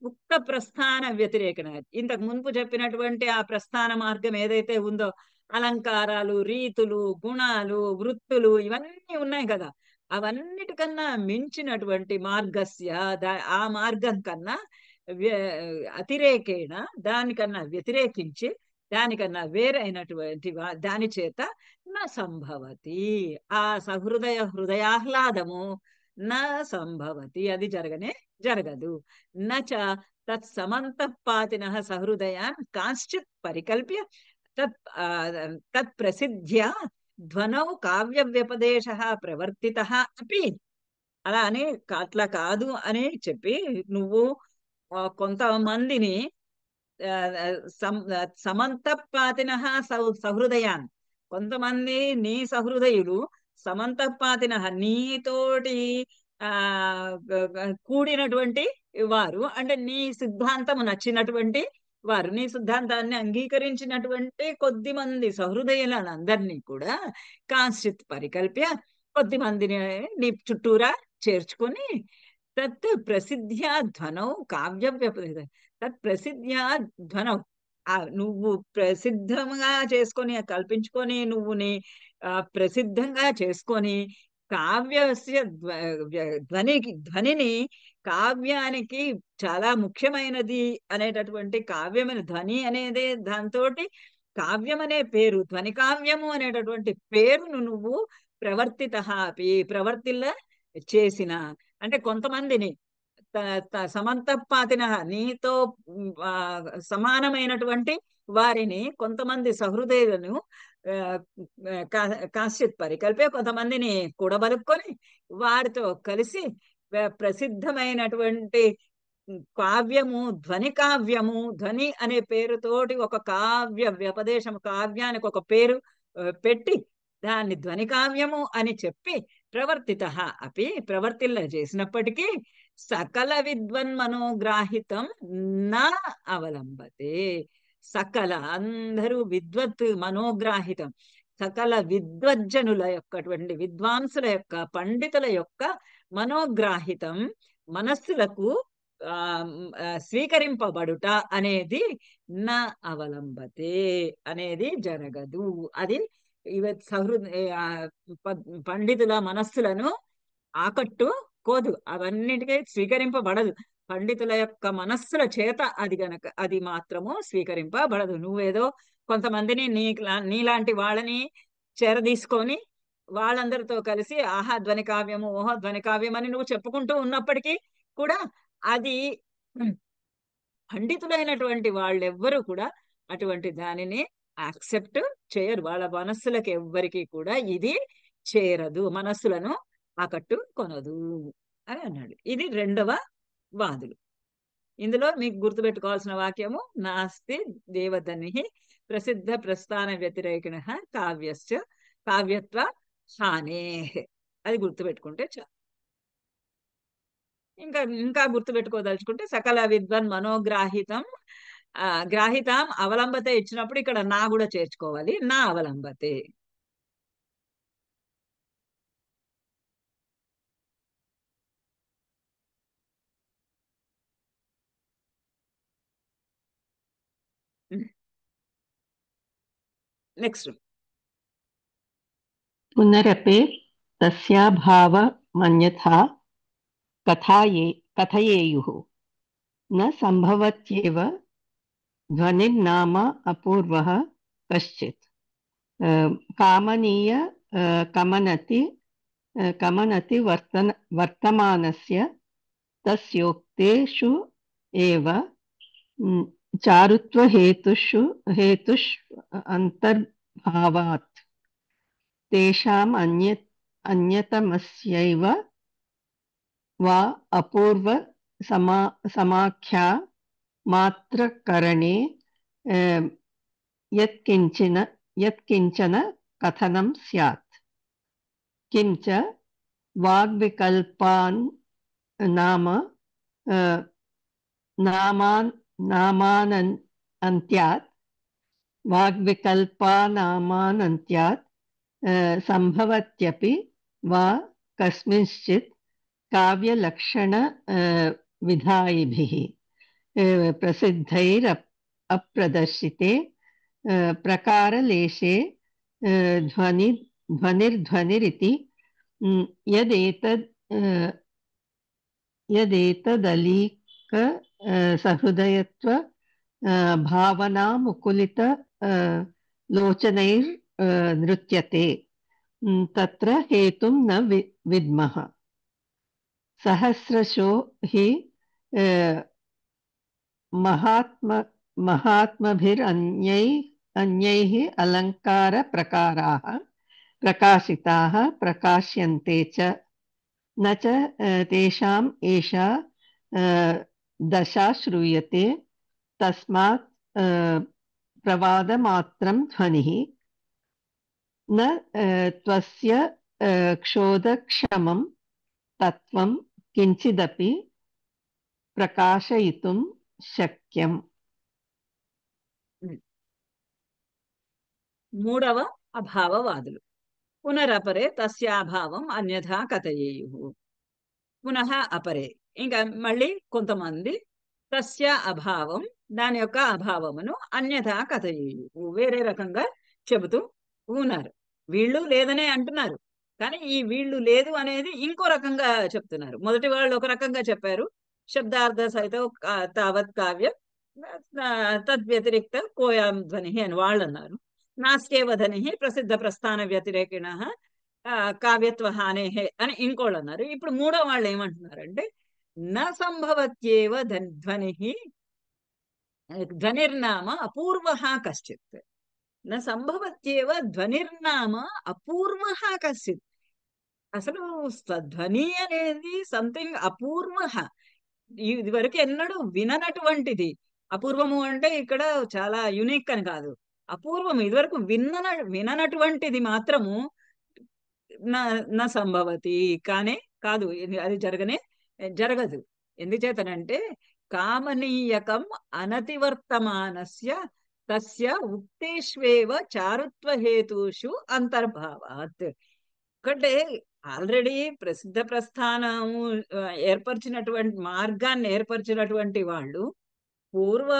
ఉక్త ప్రస్థాన వ్యతిరేకణ, ఇంతకు మున్పు చెప్పినటువంటి ఆ ప్రస్థాన మార్గం ఏదైతే ఉందో, అలంకారాలు, రీతులు, గుణాలు, వృత్తులు ఇవన్నీ ఉన్నాయి కదా, అవన్నిటికన్నా మించినటువంటి మార్గస్య ఆ మార్గం కన్నా అతిరేకేణ, దానికన్నా వ్యతిరేకించి, దానికన్నా వేరైనటువంటి దాని చేత నా సంభవతి. ఆ సహృదయాహ్లాదము నా సంభవతి, అది జరగదు. నచ తత్ సమంతపాతిన సహృదయాన్ కాంశ్చిత్ పరికల్ప్య తత్ ప్రసిద్ధ్యా ధ్వనౌ కావ్య వ్యపదేశ ప్రవర్తిత అపి. అలా అని అట్లా కాదు అని చెప్పి నువ్వు కొంతమందిని సమంతపాతిన సహృదయాన్, కొంతమంది నీ సహృదయులు, సమంతపాతిన నీతోటి కూడినటువంటి వారు, అంటే నీ సిద్ధాంతము నచ్చినటువంటి వారు, నీ సిద్ధాంతాన్ని అంగీకరించినటువంటి కొద్ది మంది సహృదయులను అందరినీ కూడా కాంశ్చిత్ పరికల్ప్య, కొద్ది మందిని నీ చుట్టూరా చేర్చుకొని తత్ ప్రసిద్ధ్యా ధ్వనౌ కావ్య వ్యపదేశ, తత్ ప్రసిద్ధ్యా ధ్వనౌ, నువ్వు ప్రసిద్ధంగా చేసుకొని కల్పించుకొని నువ్వు నీ ప్రసిద్ధంగా చేసుకొని కావ్యస్య ధ్వనిని, కావ్యానికి చాలా ముఖ్యమైనది అనేటటువంటి కావ్యమైన ధ్వని అనేది, దాంతో కావ్యం అనే పేరు, ధ్వని కావ్యము అనేటటువంటి పేరును నువ్వు ప్రవర్తిల్ల చేసిన, అంటే కొంతమందిని సమంతపాతిన నీతో సమానమైనటువంటి వారిని, కొంతమంది సహృదయులను కాశ్చిత్ పరికల్పే, కొంతమందిని కూడబలుక్కొని వారితో కలిసి ప్రసిద్ధమైనటువంటి కావ్యము, ధ్వని కావ్యము, ధ్వని అనే పేరుతోటి ఒక కావ్య వ్యపదేశము, కావ్యానికి ఒక పేరు పెట్టి దాన్ని ధ్వని కావ్యము అని చెప్పి ప్రవర్తిత అపి, ప్రవర్తిల్ల చేసినప్పటికీ సకల విద్వన్ మనోగ్రాహితం నా అవలంబతే. సకల అందరూ విద్వత్ మనోగ్రాహితం, సకల విద్వజ్జనుల యొక్కటువంటి విద్వాంసుల యొక్క, పండితుల యొక్క మనోగ్రాహితం, మనస్సులకు స్వీకరింపబడుట అనేది నా అవలంబతే, అనేది జరగదు. అది పండితుల మనస్సులను ఆకట్టుకోదు, అవన్నిటికీ స్వీకరింపబడదు. పండితుల యొక్క మనస్సుల చేత అది మాత్రము స్వీకరింపబడదు. నువ్వేదో కొంతమందిని నీలాంటి వాళ్ళని చేరదీసుకొని వాళ్ళందరితో కలిసి ఆహా ధ్వని కావ్యము, ఓహో ధ్వని కావ్యం అని నువ్వు చెప్పుకుంటూ ఉన్నప్పటికీ కూడా అది పండితులైనటువంటి వాళ్ళెవ్వరూ కూడా అటువంటి దానిని యాక్సెప్ట్ చేయరు. వాళ్ళ మనస్సులకు ఎవ్వరికి కూడా ఇది చేరదు, మనస్సులను ఆకట్టుకొనదు అని అన్నాడు. ఇది రెండవ వాదులు. ఇందులో మీకు గుర్తుపెట్టుకోవాల్సిన వాక్యము నాస్తి దేవధని ప్రసిద్ధ ప్రస్థాన వ్యతిరేకిణ కావ్యత్వ హానే, అది గుర్తుపెట్టుకుంటే చాలు. ఇంకా గుర్తుపెట్టుకోదలుచుకుంటే సకల విద్వన్ మనోగ్రాహితం గ్రాహితం అవలంబతే ఇచ్చినప్పుడు ఇక్కడ నా కూడా చేర్చుకోవాలి, నా అవలంబతే. నెక్స్ట్ పునరపి తస్యాభావమన్యథా కథయేయుః న సంభవత్యేవ ధ్వనిర్నామ అపూర్వః కశ్చిత్ కామనీయ కమనతి వర్తమానస్య తస్యోక్తేషు ఏవ చారుత్వహేతుషు అంతర్భావాత్ తేషాం అన్యతమస్యైవ వా అపూర్వ సమాఖ్యా మాత్రకరణే యత్కించన కథనం స్యాత్. కించ వాగ్వికల్పాన్ నామానంత్యాత్ సంభవత్యపి వా కస్మింశ్చిత్ కావ్యలక్షణ విధాయిభిః ప్రసిద్ధైరప్రదర్శితే ప్రకారలేశే ధ్వనిర్ధ్వనిరితి యదేతదలీక సహృదయత్వ భావనాముకులిత లోచనైర్నృత్యతే తత్ర హేతుం న విద్మః. सहस्रशो हि महात्मभिरन्यैः अलङ्कारप्रकाराः प्रकाशिताः प्रकाश्यन्ते च न च तेषाम् एषा दशा श्रूयते तस्मात् प्रवादमात्रं ध्वनिः न त्वस्य क्षोधक्षमं तत्त्वं किञ्चिदपि प्रकाशयितुं शक्यम्. మూడవ అభావవాదులు. పునరపరే తస్యాభావం అన్యథా కథయేయుః. పునః అపరే, ఇంకా మళ్ళీ కొంతమంది తస్య అభావం, దాని యొక్క అభావమును అన్యథా కథయేయుః, వేరే రకంగా చెబుతూ ఉన్నారు. వీళ్ళు లేదనే అంటున్నారు, కానీ ఈ వీళ్ళు లేదు అనేది ఇంకో రకంగా చెప్తున్నారు. మొదటి వాళ్ళు ఒక రకంగా చెప్పారు, శబ్దార్థ సహిత తావత్ కావ్యం తద్వ్యతిరిక్త కోయాం ధ్వని అని వాళ్ళు అన్నారు. నాస్కేవ ధ్వని ప్రసిద్ధ ప్రస్థాన వ్యతిరేకిణ కావ్యత్వ హానేహే అని ఇంకోళ్ళు అన్నారు. ఇప్పుడు మూడో వాళ్ళు ఏమంటున్నారంటే న సంభవత్యేవ ధ్వని ధ్వనిర్నామ అపూర్వ కశ్చిత్. న సంభవత్యేవ ధ్వనిర్నామ అపూర్వ కశ్చిత్. అసలు ధ్వని అనేది సంథింగ్ అపూర్వ, ఇది వరకు ఎన్నడూ విననటువంటిది. అపూర్వము అంటే ఇక్కడ చాలా యునిక్ అని కాదు, అపూర్వము, ఇదివరకు విననటువంటిది మాత్రము నా సంభవతి కానే కాదు, అది జరగదు. ఎందుచేతనంటే కామనీయకం అనతివర్తమానస్య తస్య ఉక్తేష్వేవ చారుత్వ హేతుషు అంతర్భావాత్. ఒకటే ఆల్రెడీ ప్రసిద్ధ ప్రస్థానము ఏర్పరిచినటువంటి మార్గాన్ని ఏర్పరిచినటువంటి వాళ్ళు, పూర్వ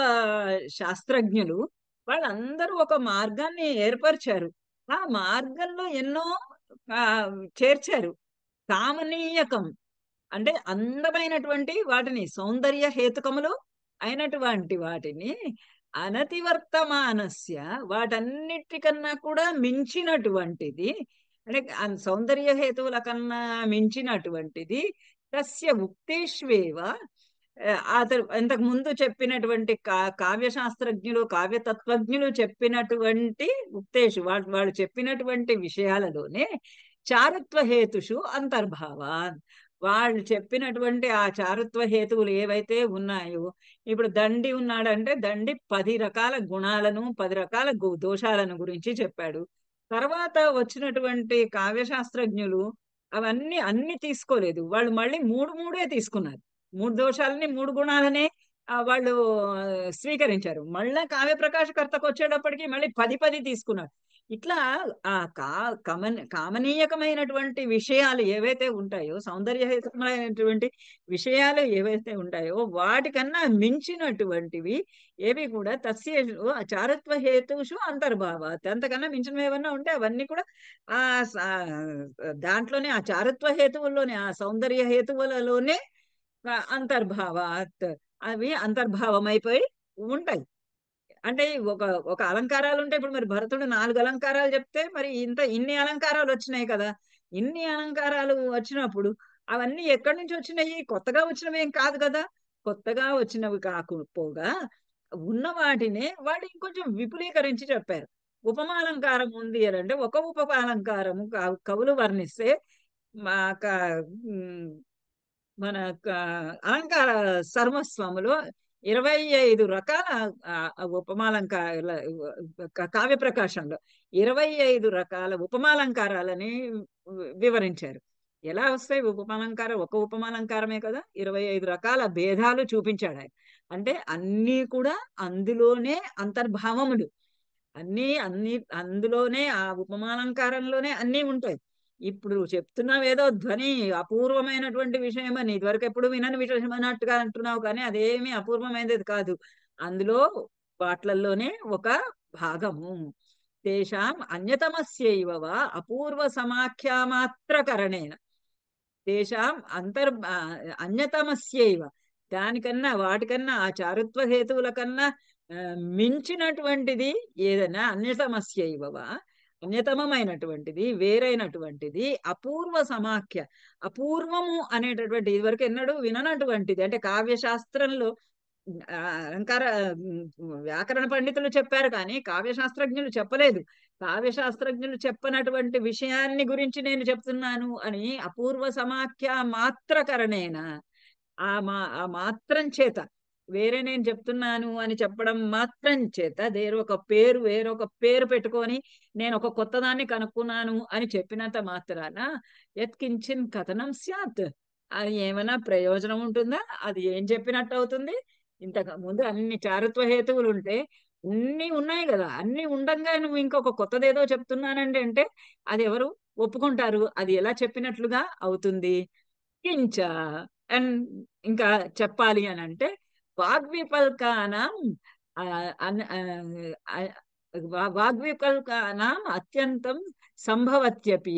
శాస్త్రజ్ఞులు, వాళ్ళందరూ ఒక మార్గాన్ని ఏర్పరిచారు. ఆ మార్గంలో ఎన్నో చేర్చారు. కామనీయకం అంటే అందమైనటువంటి వాటిని, సౌందర్య హేతుకములు అయినటువంటి వాటిని, అనతివర్తమానస్య వాటన్నిటికన్నా కూడా మించినటువంటిది, అంటే సౌందర్య హేతువుల కన్నా మించినటువంటిది, తస్య ఉక్తేష్వేవ ఇంతకు ముందు చెప్పినటువంటి కావ్యశాస్త్రజ్ఞులు కావ్యతత్వజ్ఞులు చెప్పినటువంటి ఉక్తేషు, వాళ్ళు చెప్పినటువంటి విషయాలలోనే చారుత్వ హేతుషు అంతర్భావాన్, వాళ్ళు చెప్పినటువంటి ఆ చారుత్వ హేతువులు ఏవైతే ఉన్నాయో, ఇప్పుడు దండి ఉన్నాడంటే దండి 10 రకాల గుణాలను 10 రకాల దోషాలను గురించి చెప్పాడు. తర్వాత వచ్చినటువంటి కావ్యశాస్త్రజ్ఞులు అవన్నీ అన్ని తీసుకోలేదు, వాళ్ళు మళ్ళీ 3 తీసుకున్నారు. 3 దోషాలని 3 గుణాలనే వాళ్ళు స్వీకరించారు. మళ్ళా కావ్య ప్రకాశకర్తకు వచ్చేటప్పటికి మళ్ళీ 10 తీసుకున్నారు. ఇట్లా ఆ కామనీయకమైనటువంటి విషయాలు ఏవైతే ఉంటాయో, సౌందర్యహేతుకమైనటువంటి విషయాలు ఏవైతే ఉంటాయో, వాటికన్నా మించినటువంటివి ఏవి కూడా తస్య చారుత్వ హేతుషు అంతర్భావాత్, అంతకన్నా మించినవి ఏమన్నా ఉంటే అవన్నీ కూడా ఆ దాంట్లోనే, ఆ చారుత్వ హేతువుల్లోనే, ఆ సౌందర్య హేతువులలోనే అంతర్భావాత్, అవి అంతర్భావం అయిపోయి ఉంటాయి. అంటే ఒక అలంకారాలు ఉంటాయి. ఇప్పుడు మరి భరతుడు 4 అలంకారాలు చెప్తే మరి ఇన్ని అలంకారాలు వచ్చినాయి కదా. ఇన్ని అలంకారాలు వచ్చినప్పుడు అవన్నీ ఎక్కడి నుంచి వచ్చినాయి? కొత్తగా వచ్చినవి ఏం కాదు కదా. కొత్తగా వచ్చినవి కాకపోగా ఉన్న వాటినే వాళ్ళు ఇంకొంచెం విపులీకరించి చెప్పారు. ఉపమాలంకారం ఉంది అని అంటే ఒక ఉపమాలంకారము కవులు వర్ణిస్తే మన అలంకార సర్వస్వములో 25 రకాల ఉపమాలంకార కావ్య ప్రకాశంలో 25 రకాల ఉపమాలంకారాలని వివరించారు. ఎలా వస్తాయి ఉపమాలంకారం? ఒక ఉపమాలంకారమే కదా, 25 రకాల భేదాలు చూపించాడు ఆయన. అంటే అన్నీ కూడా అందులోనే అంతర్భావములు, అన్నీ అందులోనే, ఆ ఉపమాలంకారంలోనే అన్నీ ఉంటాయి. ఇప్పుడు చెప్తున్నావు ఏదో ధ్వని అపూర్వమైనటువంటి విషయం అని, ఇదివరకు ఎప్పుడు వినని విషయం అన్నట్టుగా అంటున్నావు, కానీ అదేమీ అపూర్వమైనది కాదు. అందులో వాట్లల్లోనే ఒక భాగము. తేషాం అన్యతమస్యైవ అపూర్వ సమాఖ్యామాత్రకరణేన, తేషాం అన్యతమస్యైవ, దానికన్నా వాటికన్నా, ఆ చారుత్వ హేతువుల కన్నా మించినటువంటిది ఏదైనా, అన్యతమస్యైవ అన్యతమమైనటువంటిది, వేరైనటువంటిది, అపూర్వ సమాఖ్య. అపూర్వము అనేటటువంటి ఇదివరకు ఎన్నడూ విననటువంటిది. అంటే కావ్యశాస్త్రంలో అలంకార వ్యాకరణ పండితులు చెప్పారు కానీ కావ్యశాస్త్రజ్ఞులు చెప్పలేదు. కావ్యశాస్త్రజ్ఞులు చెప్పనటువంటి విషయాన్ని గురించి నేను చెప్తున్నాను అని అపూర్వ సమాఖ్య మాత్రకరణేన, ఆ మాత్రం చేత, వేరే నేను చెప్తున్నాను అని చెప్పడం మాత్రం చేత వేరొక పేరు పెట్టుకొని నేను ఒక కొత్త దాన్ని కనుక్కున్నాను అని చెప్పినంత మాత్రాన యత్కించిన్ కథనం స్యాత్, అది ఏమైనా ప్రయోజనం ఉంటుందా? అది ఏం చెప్పినట్టు అవుతుంది? ఇంతకు ముందు అన్ని చారుత్వ హేతువులు ఉంటే అన్ని ఉన్నాయి కదా, అన్ని ఉండంగా నువ్వు ఇంకొక కొత్తదేదో చెప్తున్నానండి అంటే అది ఎవరు ఒప్పుకుంటారు? అది ఎలా చెప్పినట్లుగా అవుతుంది? కించ అండ్ ఇంకా చెప్పాలి అని అంటే వాగ్వికల్కానాం వాగ్వికల్కానాం అత్యంతం సంభవత్యపి.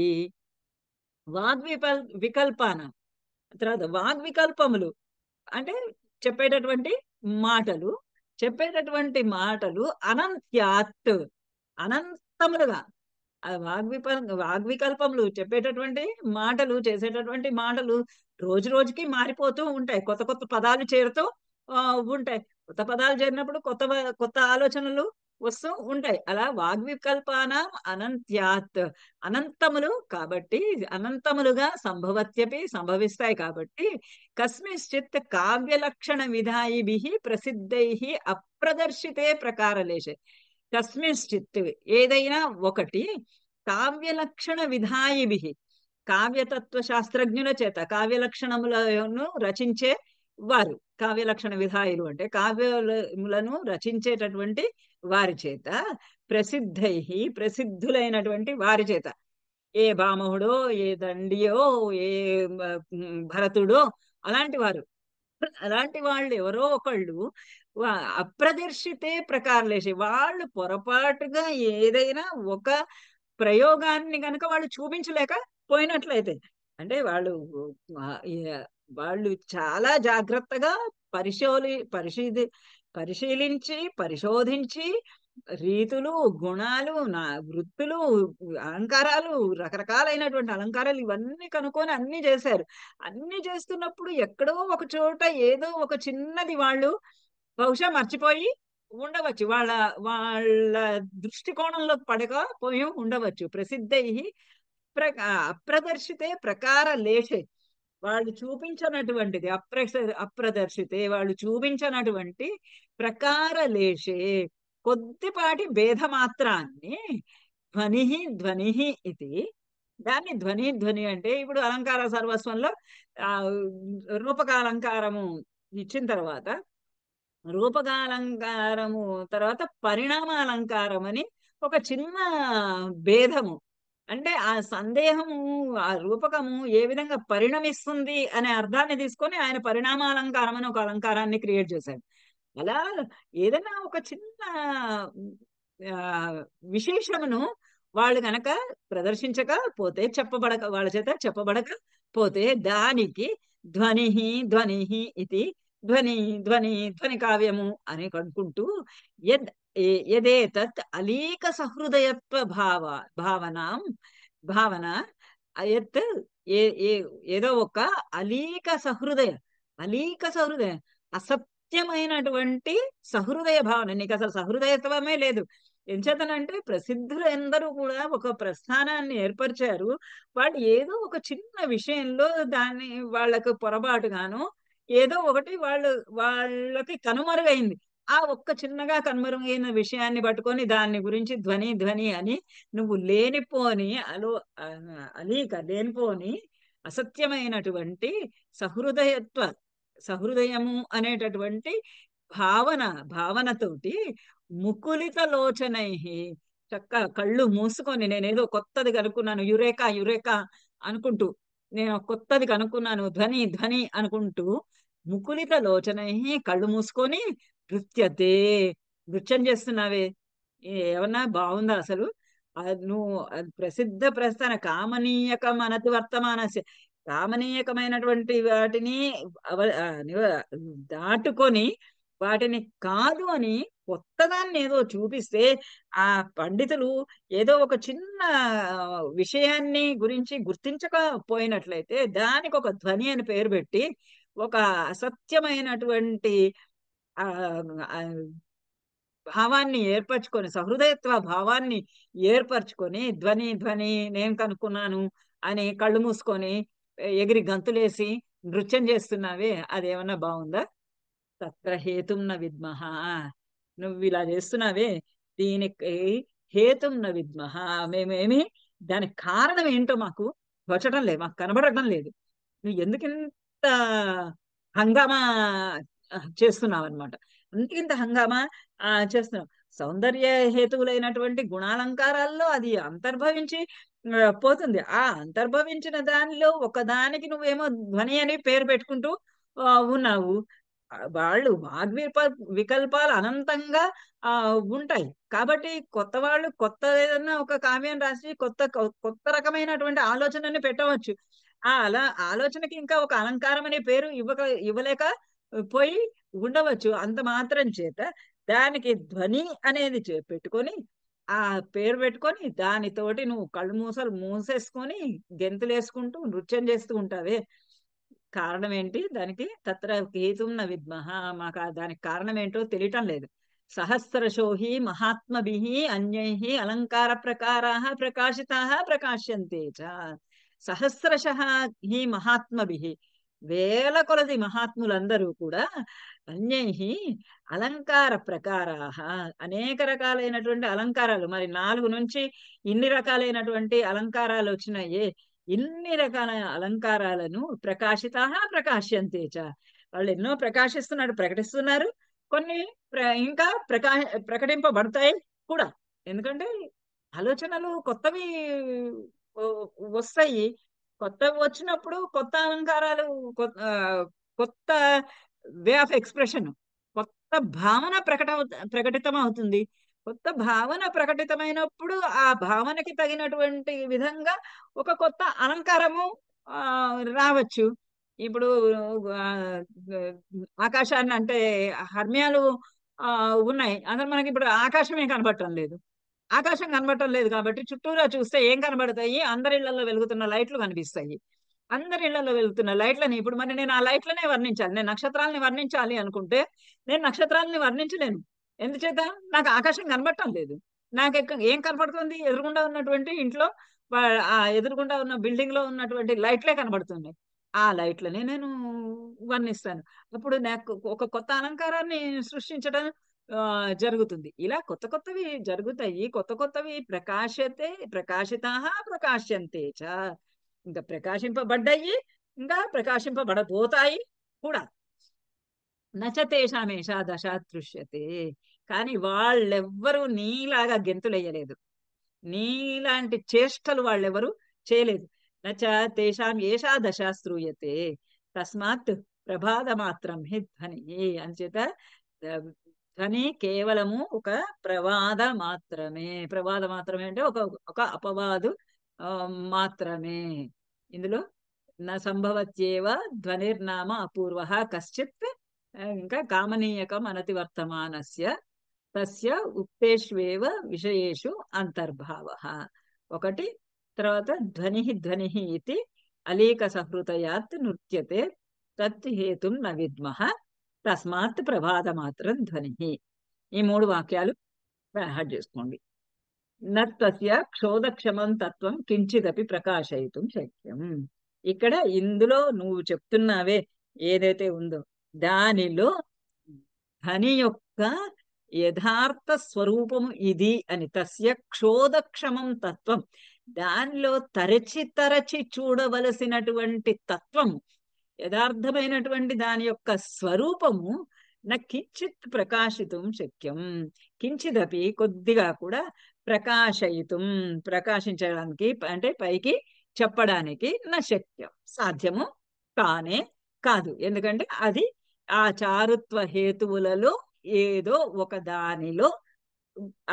వికల్పానం తర్వాత వాగ్వికల్పములు అంటే చెప్పేటటువంటి మాటలు అనంత్యాత్, అనంతములుగా వాగ్వికల్పములు చెప్పేటటువంటి మాటలు, చేసేటటువంటి మాటలు రోజు రోజుకి మారిపోతూ ఉంటాయి. కొత్త కొత్త పదాలు చేరుతూ ఉంటాయి. కొత్త పదాలు చేరినప్పుడు కొత్త ఆలోచనలు వస్తూ ఉంటాయి. అలా వాగ్వికల్పానం అనంత్యాత్, అనంతములు కాబట్టి, అనంతములుగా సంభవిస్తాయి కాబట్టి కస్మిశ్చిత్ కావ్యలక్షణ విధాయిభి ప్రసిద్ధై అప్రదర్శితే ప్రకారలేశే. కస్మిశ్చిత్ ఏదైనా ఒకటి కావ్యలక్షణ విధాయిభి, కావ్యతత్వ శాస్త్రజ్ఞుల చేత, కావ్యలక్షణములను రచించే వారు, కావ్యలక్షణ విధాయులు అంటే కావ్యములను రచించేటటువంటి వారి చేత, ప్రసిద్ధులైనటువంటి వారి చేత, ఏ భామహుడో, ఏ దండియో, ఏ భరతుడో, అలాంటి వాళ్ళు ఎవరో ఒకళ్ళు అప్రదర్శితే ప్రకారలేసి, వాళ్ళు పొరపాటుగా ఏదైనా ఒక ప్రయోగాన్ని కనుక వాళ్ళు చూపించలేకపోయినట్లయితే, అంటే వాళ్ళు చాలా జాగ్రత్తగా పరిశీలించి పరిశోధించి రీతులు, గుణాలు, వృత్తులు, అలంకారాలు, రకరకాలైనటువంటి అలంకారాలు ఇవన్నీ కనుక్కొని అన్ని చేశారు. అన్ని చేస్తున్నప్పుడు ఎక్కడో ఒక చోట ఏదో ఒక చిన్నది వాళ్ళు బహుశా మర్చిపోయి ఉండవచ్చు, వాళ్ళ దృష్టికోణంలో పడకపోయి ఉండవచ్చు. ప్రసిద్ధై అప్రదర్శితే ప్రకార లేషే, వాళ్ళు చూపించనటువంటిది అప్రదర్శితే, వాళ్ళు చూపించనటువంటి ప్రకార లేషే, కొద్దిపాటి భేద మాత్రాన్ని ధ్వని ఇది. దాన్ని ధ్వని అంటే ఇప్పుడు అలంకార సర్వస్వంలో రూపకాలంకారము ఇచ్చిన తర్వాత, రూపకాలంకారము తర్వాత పరిణామాలంకారం అని ఒక చిన్న భేదము, అంటే ఆ సందేహము, ఆ రూపకము ఏ విధంగా పరిణమిస్తుంది అనే అర్థాన్ని తీసుకొని ఆయన పరిణామాలంకారం అని ఒక అలంకారాన్ని క్రియేట్ చేశాడు. అలా ఏదైనా ఒక చిన్న విశేషమును వాళ్ళు గనక ప్రదర్శించకపోతే, వాళ్ళ చేత చెప్పబడకపోతే దానికి ధ్వని ఇది ధ్వని కావ్యము అని కనుక్కుంటూ యదేతత్ అలీక సహృదయత్వ భావన ఏదో ఒక అలీక సహృదయ అసత్యమైనటువంటి సహృదయ భావన, నీకు అసలు సహృదయత్వమే లేదు. ఎంచేతనంటే ప్రసిద్ధులు ఎందరూ కూడా ఒక ప్రస్థానాన్ని ఏర్పరిచారు. వాళ్ళు ఏదో ఒక చిన్న విషయంలో దాన్ని వాళ్ళకు పొరపాటుగాను ఏదో ఒకటి వాళ్ళకి కనుమరుగైంది. ఆ ఒక్క చిన్నగా కనుమరుగైన విషయాన్ని పట్టుకొని దాన్ని గురించి ధ్వని అని నువ్వు లేనిపోని లేనిపోని అసత్యమైనటువంటి సహృదయము అనేటటువంటి భావనతోటి ముకులిత లోచనై, చక్క కళ్ళు మూసుకొని నేనేదో కొత్తది కనుక్కున్నాను, యురేకా అనుకుంటూ, నేను కొత్తది కనుక్కున్నాను, ధ్వని అనుకుంటూ ముకులిత లోచనై కళ్ళు మూసుకొని నృత్యం చేస్తున్నావే, ఏమన్నా బాగుందా అసలు? నువ్వు ప్రసిద్ధ ప్రస్థాన కామనీయకం అనతి వర్తమానస్య, కామనీయకమైనటువంటి వాటిని దాటుకొని వాటిని కాదు అని కొత్తదాన్ని ఏదో చూపిస్తే ఆ పండితులు ఏదో ఒక చిన్న విషయాన్ని గురించి గుర్తించకపోయినట్లయితే దానికి ఒక ధ్వని అని పేరు పెట్టి ఒక అసత్యమైనటువంటి ఆ భావాన్ని ఏర్పరచుకొని, సహృదయత్వ భావాన్ని ఏర్పరచుకొని, ధ్వని నేను కనుక్కున్నాను అని కళ్ళు మూసుకొని ఎగిరి గంతులేసి నృత్యం చేస్తున్నావే, అదేమన్నా బాగుందా? తత్ర హేతుం న విద్మః. నువ్వు ఇలా చేస్తున్నావే, దీనికి హేతుం న విద్మః. మేమేమి దానికి కారణం ఏంటో మాకు తోచడం లేదు, మాకు కనబడటం లేదు. నువ్వు ఎందుకింత హంగామా చేస్తున్నావు అనమాట. అందుకింత హంగామా చేస్తున్నావు. సౌందర్య హేతువులైనటువంటి గుణాలంకారాల్లో అది అంతర్భవించి పోతుంది. ఆ అంతర్భవించిన దానిలో ఒకదానికి నువ్వేమో ధ్వని అని పేరు పెట్టుకుంటూ ఉన్నావు. వాళ్ళు వికల్పాలు అనంతంగా ఉంటాయి. కాబట్టి కొత్త వాళ్ళు కొత్త ఏదన్నా ఒక కావ్యం రాసి కొత్త రకమైనటువంటి ఆలోచనని పెట్టవచ్చు. అలా ఆలోచనకి ఇంకా ఒక అలంకారం అనే పేరు ఇవ్వలేక పోయి ఉండవచ్చు. అంత మాత్రం చేత దానికి ధ్వని అనేది పెట్టుకొని ఆ పేరు పెట్టుకొని దానితోటి నువ్వు కళ్ళు మూసేసుకొని గెంతులేసుకుంటూ నృత్యం చేస్తూ ఉంటావే, కారణం ఏంటి దానికి? తత్ర హేతుం న విద్మః. మాకు దానికి కారణం ఏంటో తెలియటం లేదు. సహస్రశోహి మహాత్మభిః అన్యైః అలంకార ప్రకారాః ప్రకాశితాః ప్రకాశ్యంతే చ. సహస్రశః హి మహాత్మభిః, వేల కొలది మహాత్ములందరూ కూడా అన్యైః అలంకార ప్రకారాః, అనేక రకాలైనటువంటి అలంకారాలు, మరి 4 నుంచి ఇన్ని రకాలైనటువంటి అలంకారాలు వచ్చినాయే, ఇన్ని రకాల అలంకారాలను ప్రకాశితాః ప్రకాశ్యంతే చ. వాళ్ళు ఎన్నో ప్రకటిస్తున్నారు. కొన్ని ఇంకా ప్రకటింపబడతాయి కూడా. ఎందుకంటే ఆలోచనలు కొత్తవి వస్తాయి. కొత్తవి వచ్చినప్పుడు కొత్త అలంకారాలు, కొత్త వే ఆఫ్ ఎక్స్ప్రెషన్, కొత్త భావన ప్రకటితం అవుతుంది. కొత్త భావన ప్రకటితమైనప్పుడు ఆ భావనకి తగినటువంటి విధంగా ఒక కొత్త అలంకారము రావచ్చు. ఇప్పుడు ఆకాశాన్ని అంటే హర్మ్యాలు ఉన్నాయి, అసలు మనకి ఇప్పుడు ఆకాశమే కనబడటం లేదు. ఆకాశం కనబడటం లేదు కాబట్టి చుట్టూరా చూస్తే ఏం కనబడతాయి? అందరి ఇళ్లలో వెలుగుతున్న లైట్లు కనిపిస్తాయి. అందరి ఇళ్లలో వెలుగుతున్న లైట్లని ఇప్పుడు మరి నేను ఆ లైట్లనే వర్ణించాలి. నేను నక్షత్రాలని వర్ణించాలి అనుకుంటే నేను నక్షత్రాలని వర్ణించలేను. ఎందుచేత? నాకు ఆకాశం కనబడటం లేదు. నాకు ఏం కనబడుతుంది? ఎదురుగుండా ఉన్నటువంటి ఇంట్లో, ఆ ఎదురుగుండా ఉన్న బిల్డింగ్ లో ఉన్నటువంటి లైట్లే కనబడుతున్నాయి. ఆ లైట్లని నేను వర్ణిస్తాను. అప్పుడు నాకు ఒక కొత్త అలంకారాన్ని సృష్టించడం జరుగుతుంది. ఇలా కొత్త కొత్తవి జరుగుతాయి. కొత్త కొత్తవి ప్రకాశితాః ప్రకాశ్యంతే చ. ఇంకా ప్రకాశింపబడ్డాయి, ఇంకా ప్రకాశింపబడబోతాయి కూడా. నచ తేషామేషా దశ దృశ్యతే. కానీ వాళ్ళెవ్వరూ నీలాగా గెంతులెయ్యలేదు, నీలాంటి చేష్టలు వాళ్ళెవరు చేయలేదు. నచ తేషాం ఏషా దశ శ్రూయతే తస్మాత్ ప్రభాత మాత్రం హి ధ్వని. అంచేత ధ్వని కేవలము ఒక ప్రవాద మాత్రమే. ప్రవాద మాత్రమే అంటే ఒక అపవాదు మాత్రమే. ఇందులో నా సంభవత్యేవ ధ్వనిర్నామ అపూర్వ కశ్చిత్, ఇంకా కామనీయకం అనతివర్తమానస్య తస్య ఉక్తేష్వేవ విషయేషు అంతర్భావః. ఒకటి. తర్వాత ధ్వని ఇది అలీక సహృతయాత్ నృత్యతే తత్ హేతుం న విద్మః తస్మాత్ ప్రభాత మాత్రం ధ్వని. ఈ 3 వాక్యాలు యాడ్ చేసుకోండి. నత్వస్య క్షోధక్షమం తత్వం కించిదపి ప్రకాశయితుం శక్యం. ఇక్కడ ఇందులో నువ్వు చెప్తున్నావే ఏదైతే ఉందో దానిలో ధ్వని యొక్క యథార్థ స్వరూపము ఇది అని. తస్య క్షోధక్షమం తత్వం, దానిలో తరచి చూడవలసినటువంటి తత్వము, యథార్థమైనటువంటి దాని యొక్క స్వరూపము నా కించిత్ ప్రకాశితం శక్యం. కించిదపి కొద్దిగా కూడా ప్రకాశించడానికి అంటే పైకి చెప్పడానికి నా శక్యం, సాధ్యము కానే కాదు. ఎందుకంటే అది ఆ చారుత్వ హేతువులలో ఏదో ఒక దానిలో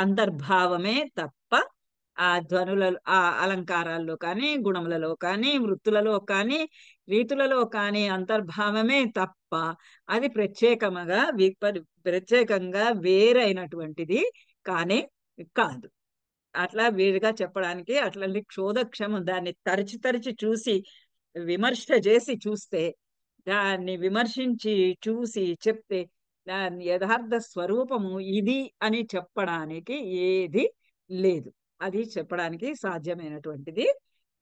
అంతర్భావమే తప్ప ఆ ధ్వనులలో, ఆ అలంకారాల్లో కానీ, గుణములలో కానీ, వృత్తులలో కానీ రీతులలో కానీ అంతర్భావమే తప్ప అది ప్రత్యేకంగా వేరైనటువంటిది కానే కాదు. అట్లా వీరుగా చెప్పడానికి అట్లా క్షోధక్షము దాన్ని తరచి చూసి విమర్శ చేసి చూస్తే, దాన్ని విమర్శించి చూసి చెప్తే దాని యథార్థ స్వరూపము ఇది అని చెప్పడానికి ఏది లేదు. అది చెప్పడానికి సాధ్యమైనటువంటిది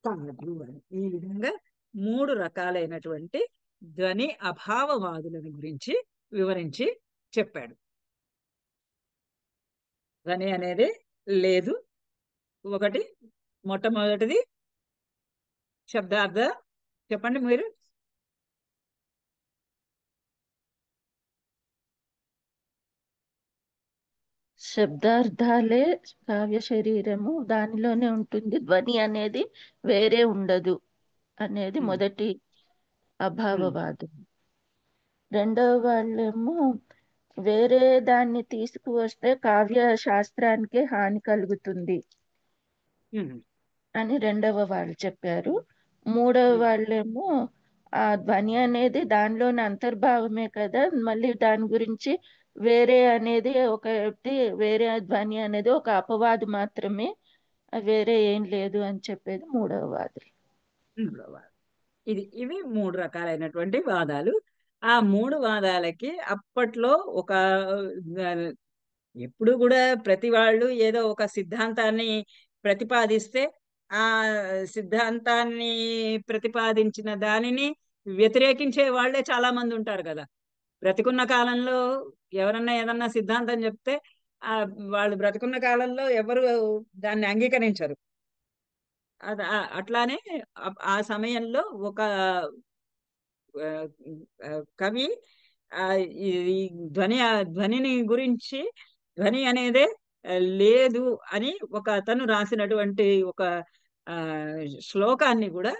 కాదు అని ఈ విధంగా 3 రకాలైనటువంటి ధ్వని అభావవాదులను గురించి వివరించి చెప్పాడు. ధ్వని అనేది లేదు. ఒకటి మొట్టమొదటిది శబ్దార్థ. చెప్పండి మీరు. శబ్దార్థాలే కావ్య శరీరము, దానిలోనే ఉంటుంది, ధ్వని అనేది వేరే ఉండదు అనేది మొదటి అభావవాదం. రెండవ వాళ్ళేమో వేరే దాన్ని తీసుకువస్తే కావ్య శాస్త్రానికి హాని కలుగుతుంది అని రెండవ వాళ్ళు చెప్పారు. మూడవ వాళ్ళేమో ఆ ధ్వని అనేది దానిలోని అంతర్భావమే కదా, మళ్ళీ దాని గురించి వేరే అనేది ఒకటి, వేరే ధ్వని అనేది ఒక అపవాదు మాత్రమే, వేరే ఏం లేదు అని చెప్పేది మూడవ వాదు. ఇవి 3 రకాలైనటువంటి వాదాలు. ఆ 3 వాదాలకి అప్పట్లో ఒక ఎప్పుడు కూడా ప్రతి వాళ్ళు ఏదో ఒక సిద్ధాంతాన్ని ప్రతిపాదిస్తే ఆ సిద్ధాంతాన్ని ప్రతిపాదించిన దానిని వ్యతిరేకించే వాళ్ళే చాలా మంది ఉంటారు కదా. బ్రతికున్న కాలంలో ఎవరన్నా ఏదన్నా సిద్ధాంతం చెప్తే వాళ్ళు బ్రతికున్న కాలంలో ఎవరు దాన్ని అంగీకరించరు. అట్లానే ఆ సమయంలో ఒక కవి ఈ ధ్వనిని గురించి ధ్వని అనేదే లేదు అని ఒక అతను రాసినటువంటి ఒక శ్లోకాన్ని కూడా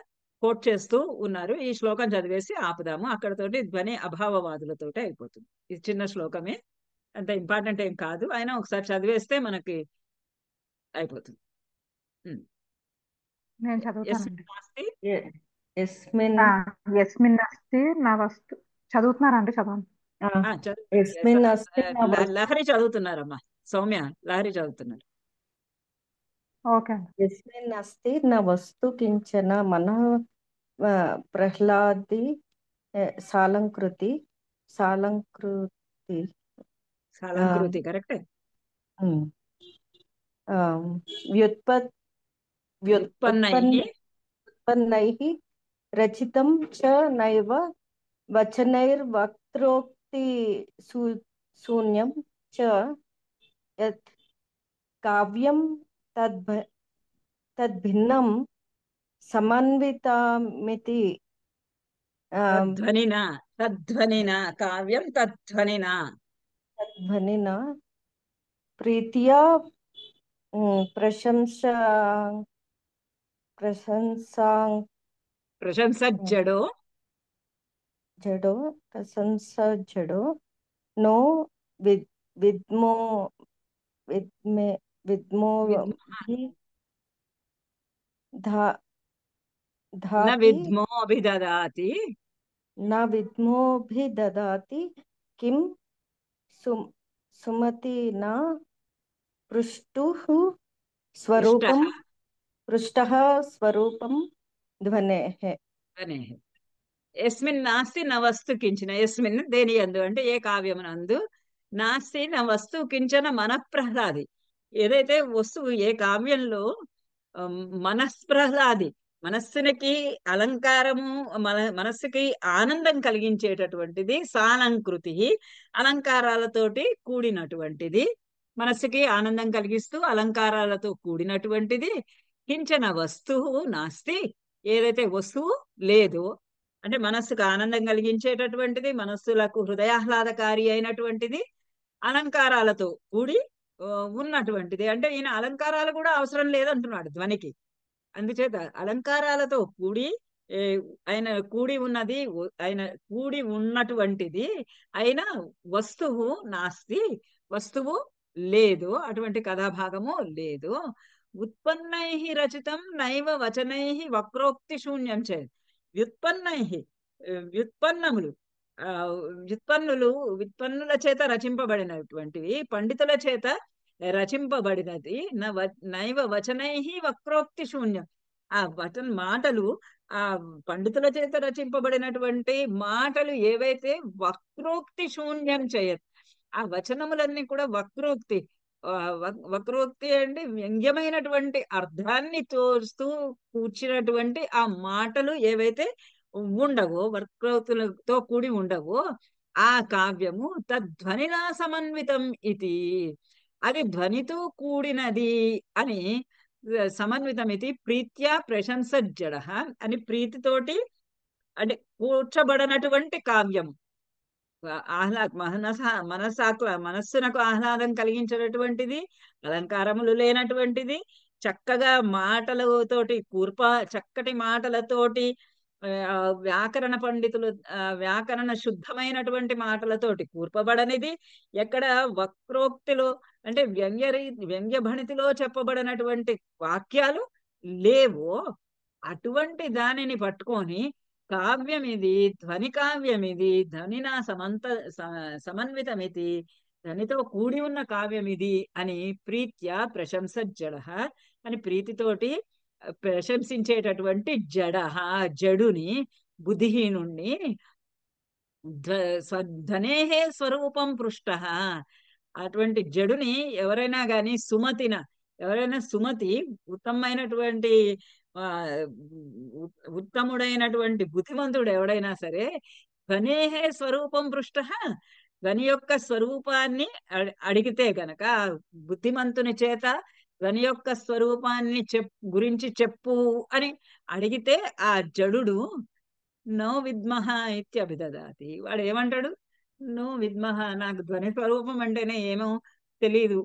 కోట్ చేస్తూ ఉన్నారు. ఈ శ్లోకం చదివేసి ఆపుదాము. అక్కడతోటి ధ్వని అభావవాదులతోటి అయిపోతుంది. ఇది చిన్న శ్లోకమే, అంత ఇంపార్టెంట్ ఏం కాదు. అయినా ఒకసారి చదివేస్తే మనకి అయిపోతుంది. నేను చదువుతానండి. యస్మిన్ అస్తి నా వస్తు. చదువుతున్నారండి? చదవండి. లహరి చదువుతున్నారమ్మా. సౌమ్య లహరి చదువుతున్నారు. ఓకే. యస్మిన్ అస్తి నా వస్తు కించన మన ప్రహ్లాది సాలంకృతి కరెక్టే. వ్యుత్పన్నైః రచితం చ నైవ వచనైర్వక్త్రోక్తి శూన్యం చ యత్ కావ్యం తద్భిన్నం సమన్వితమితి తద్ధ్వనినా కావ్యం తద్ధ్వనినా ప్రీత్యా ప్రశంసజడో నో విద్మో విద్మోభిదదాతి కిం సుమతి నా పృష్టః స్వరూపం ధ్వనేః. యస్మిన్ నాస్తి న వస్తు కించన. యస్మిన్ దేని యందు అంటే ఏ కావ్యమునందు, నాస్తి న వస్తు కించన మనఃప్రహ్లాది. ఏదైతే వస్తువు ఏ కావ్యంలో మనఃప్రహ్లాది మనస్సునికి అలంకారము, మనస్సుకి ఆనందం కలిగించేటటువంటిది, సాలంకృతి అలంకారాలతోటి కూడినటువంటిది, మనస్సుకి ఆనందం కలిగిస్తూ అలంకారాలతో కూడినటువంటిది. కించన వస్తువు నాస్తి, ఏదైతే వస్తువు లేదు అంటే మనస్సుకు ఆనందం కలిగించేటటువంటిది, మనస్సులకు హృదయాహ్లాదకారి అయినటువంటిది, అలంకారాలతో కూడి ఉన్నటువంటిది. అంటే ఈయన అలంకారాలు కూడా అవసరం లేదంటున్నాడు ధ్వనికి. అందుచేత అలంకారాలతో కూడి ఆయన కూడి ఉన్నటువంటిది అయిన వస్తువు నాస్తి, వస్తువు లేదు, అటువంటి కథాభాగము లేదు. ఉత్పన్నై రచితం నైవ వచనై వక్రోక్తి శూన్యం చేత్. వ్యుత్పన్నై వ్యుత్పన్నములు ఆ, వ్యుత్పన్నుల చేత రచింపబడినటువంటివి, పండితుల చేత రచింపబడినది. నైవ వచనై వక్రోక్తి శూన్యం. ఆ మాటలు, ఆ పండితుల చేత రచింపబడినటువంటి మాటలు ఏవైతే వక్రోక్తి శూన్యం చేయదు. ఆ వచనములన్నీ కూడా వక్రోక్తి, వక్రోక్తి అంటే వ్యంగ్యమైనటువంటి అర్థాన్ని తోస్తూ కూర్చున్నటువంటి ఆ మాటలు ఏవైతే ఉండవో, వక్రోక్తులతో కూడి ఉండవో, ఆ కావ్యము తద్ధ్వనినా సమన్వితం ఇది, అది ధ్వనితో కూడినది అని, సమన్వితం ఇది ప్రీత్యా ప్రశంస జడ అని, ప్రీతితోటి అంటే కూర్చబడినటువంటి కావ్యం, మనస్సునకు ఆహ్లాదం కలిగించేటటువంటిది, అలంకారములు లేనటువంటిది, చక్కగా మాటలతోటి చక్కటి మాటలతోటి, వ్యాకరణ పండితులు వ్యాకరణ శుద్ధమైనటువంటి మాటలతోటి కూర్పబడనిది, ఎక్కడ వక్రోక్తిలో అంటే వ్యంగ్యభణితిలో చెప్పబడినటువంటి వాక్యాలు లేవో అటువంటి దానిని పట్టుకొని కావ్యం ఇది, ధ్వని కావ్యం ఇది, ధ్వనినా సమన్వితమితి, ధ్వనితో కూడి ఉన్న కావ్యం ఇది అని ప్రీత్యా ప్రశంస జడ అని, ప్రీతితోటి ప్రశంసించేటటువంటి జడుని, బుద్ధిహీనుణ్ణి, ధ్వనేహే స్వరూపం పృష్ట, అటువంటి జడుని ఎవరైనా గాని ఎవరైనా సుమతి ఉత్తమమైనటువంటి ఉత్తముడైనటువంటి బుద్ధిమంతుడు ఎవడైనా సరే, ధ్వనేహే స్వరూపం పృష్ట, ధ్వని యొక్క స్వరూపాన్ని అడిగితే గనక, బుద్ధిమంతుని చేత ధ్వని యొక్క స్వరూపాన్ని గురించి చెప్పు అని అడిగితే ఆ జడుడు నో విద్మహ ఇత్యభిదదాతి, వాడు ఏమంటాడు? నో విద్మహ, నాకు ధ్వని స్వరూపం అంటేనే ఏమో తెలీదు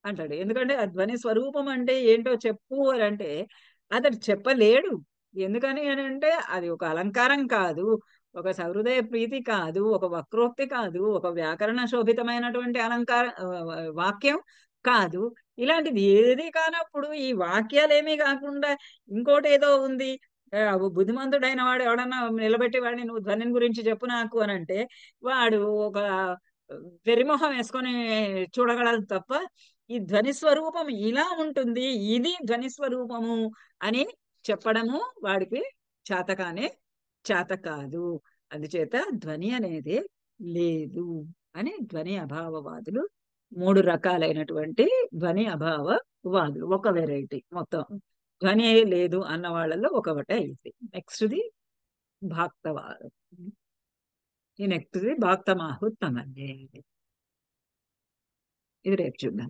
అంటాడు. ఎందుకంటే ఆ ధ్వని స్వరూపం అంటే ఏంటో చెప్పు అని అంటే అతడు చెప్పలేడు. ఎందుకని అని అంటే అది ఒక అలంకారం కాదు, ఒక సహృదయ ప్రీతి కాదు, ఒక వక్రోక్తి కాదు, ఒక వ్యాకరణ శోభితమైనటువంటి వాక్యం కాదు. ఇలాంటిది ఏది కానప్పుడు ఈ వాక్యాలేమీ కాకుండా ఇంకోటి ఏదో ఉంది, బుద్ధిమంతుడైన వాడు ఎవడన్నా నిలబెట్టి వాడిని నువ్వు ధ్వని గురించి చెప్పు నాకు అని అంటే వాడు ఒక వెరిమొహం వేసుకొని చూడగలదు తప్ప, ఈ ధ్వని స్వరూపం ఇలా ఉంటుంది, ఇది ధ్వని స్వరూపము అని చెప్పడము వాడికి చేత కాదు. అందుచేత ధ్వని అనేది లేదు అని ధ్వని అభావవాదులు, 3 రకాలైనటువంటి ధ్వని అభావవాదులు, ఒక వెరైటీ. మొత్తం ధ్వని లేదు అన్న వాళ్ళలో ఒకటే ఇది. నెక్స్ట్ది భాక్తవాదం, ఈ నెక్స్ట్ది భాక్తమాహుత్తమన్యే. ఇది రేపు చూద్దాం.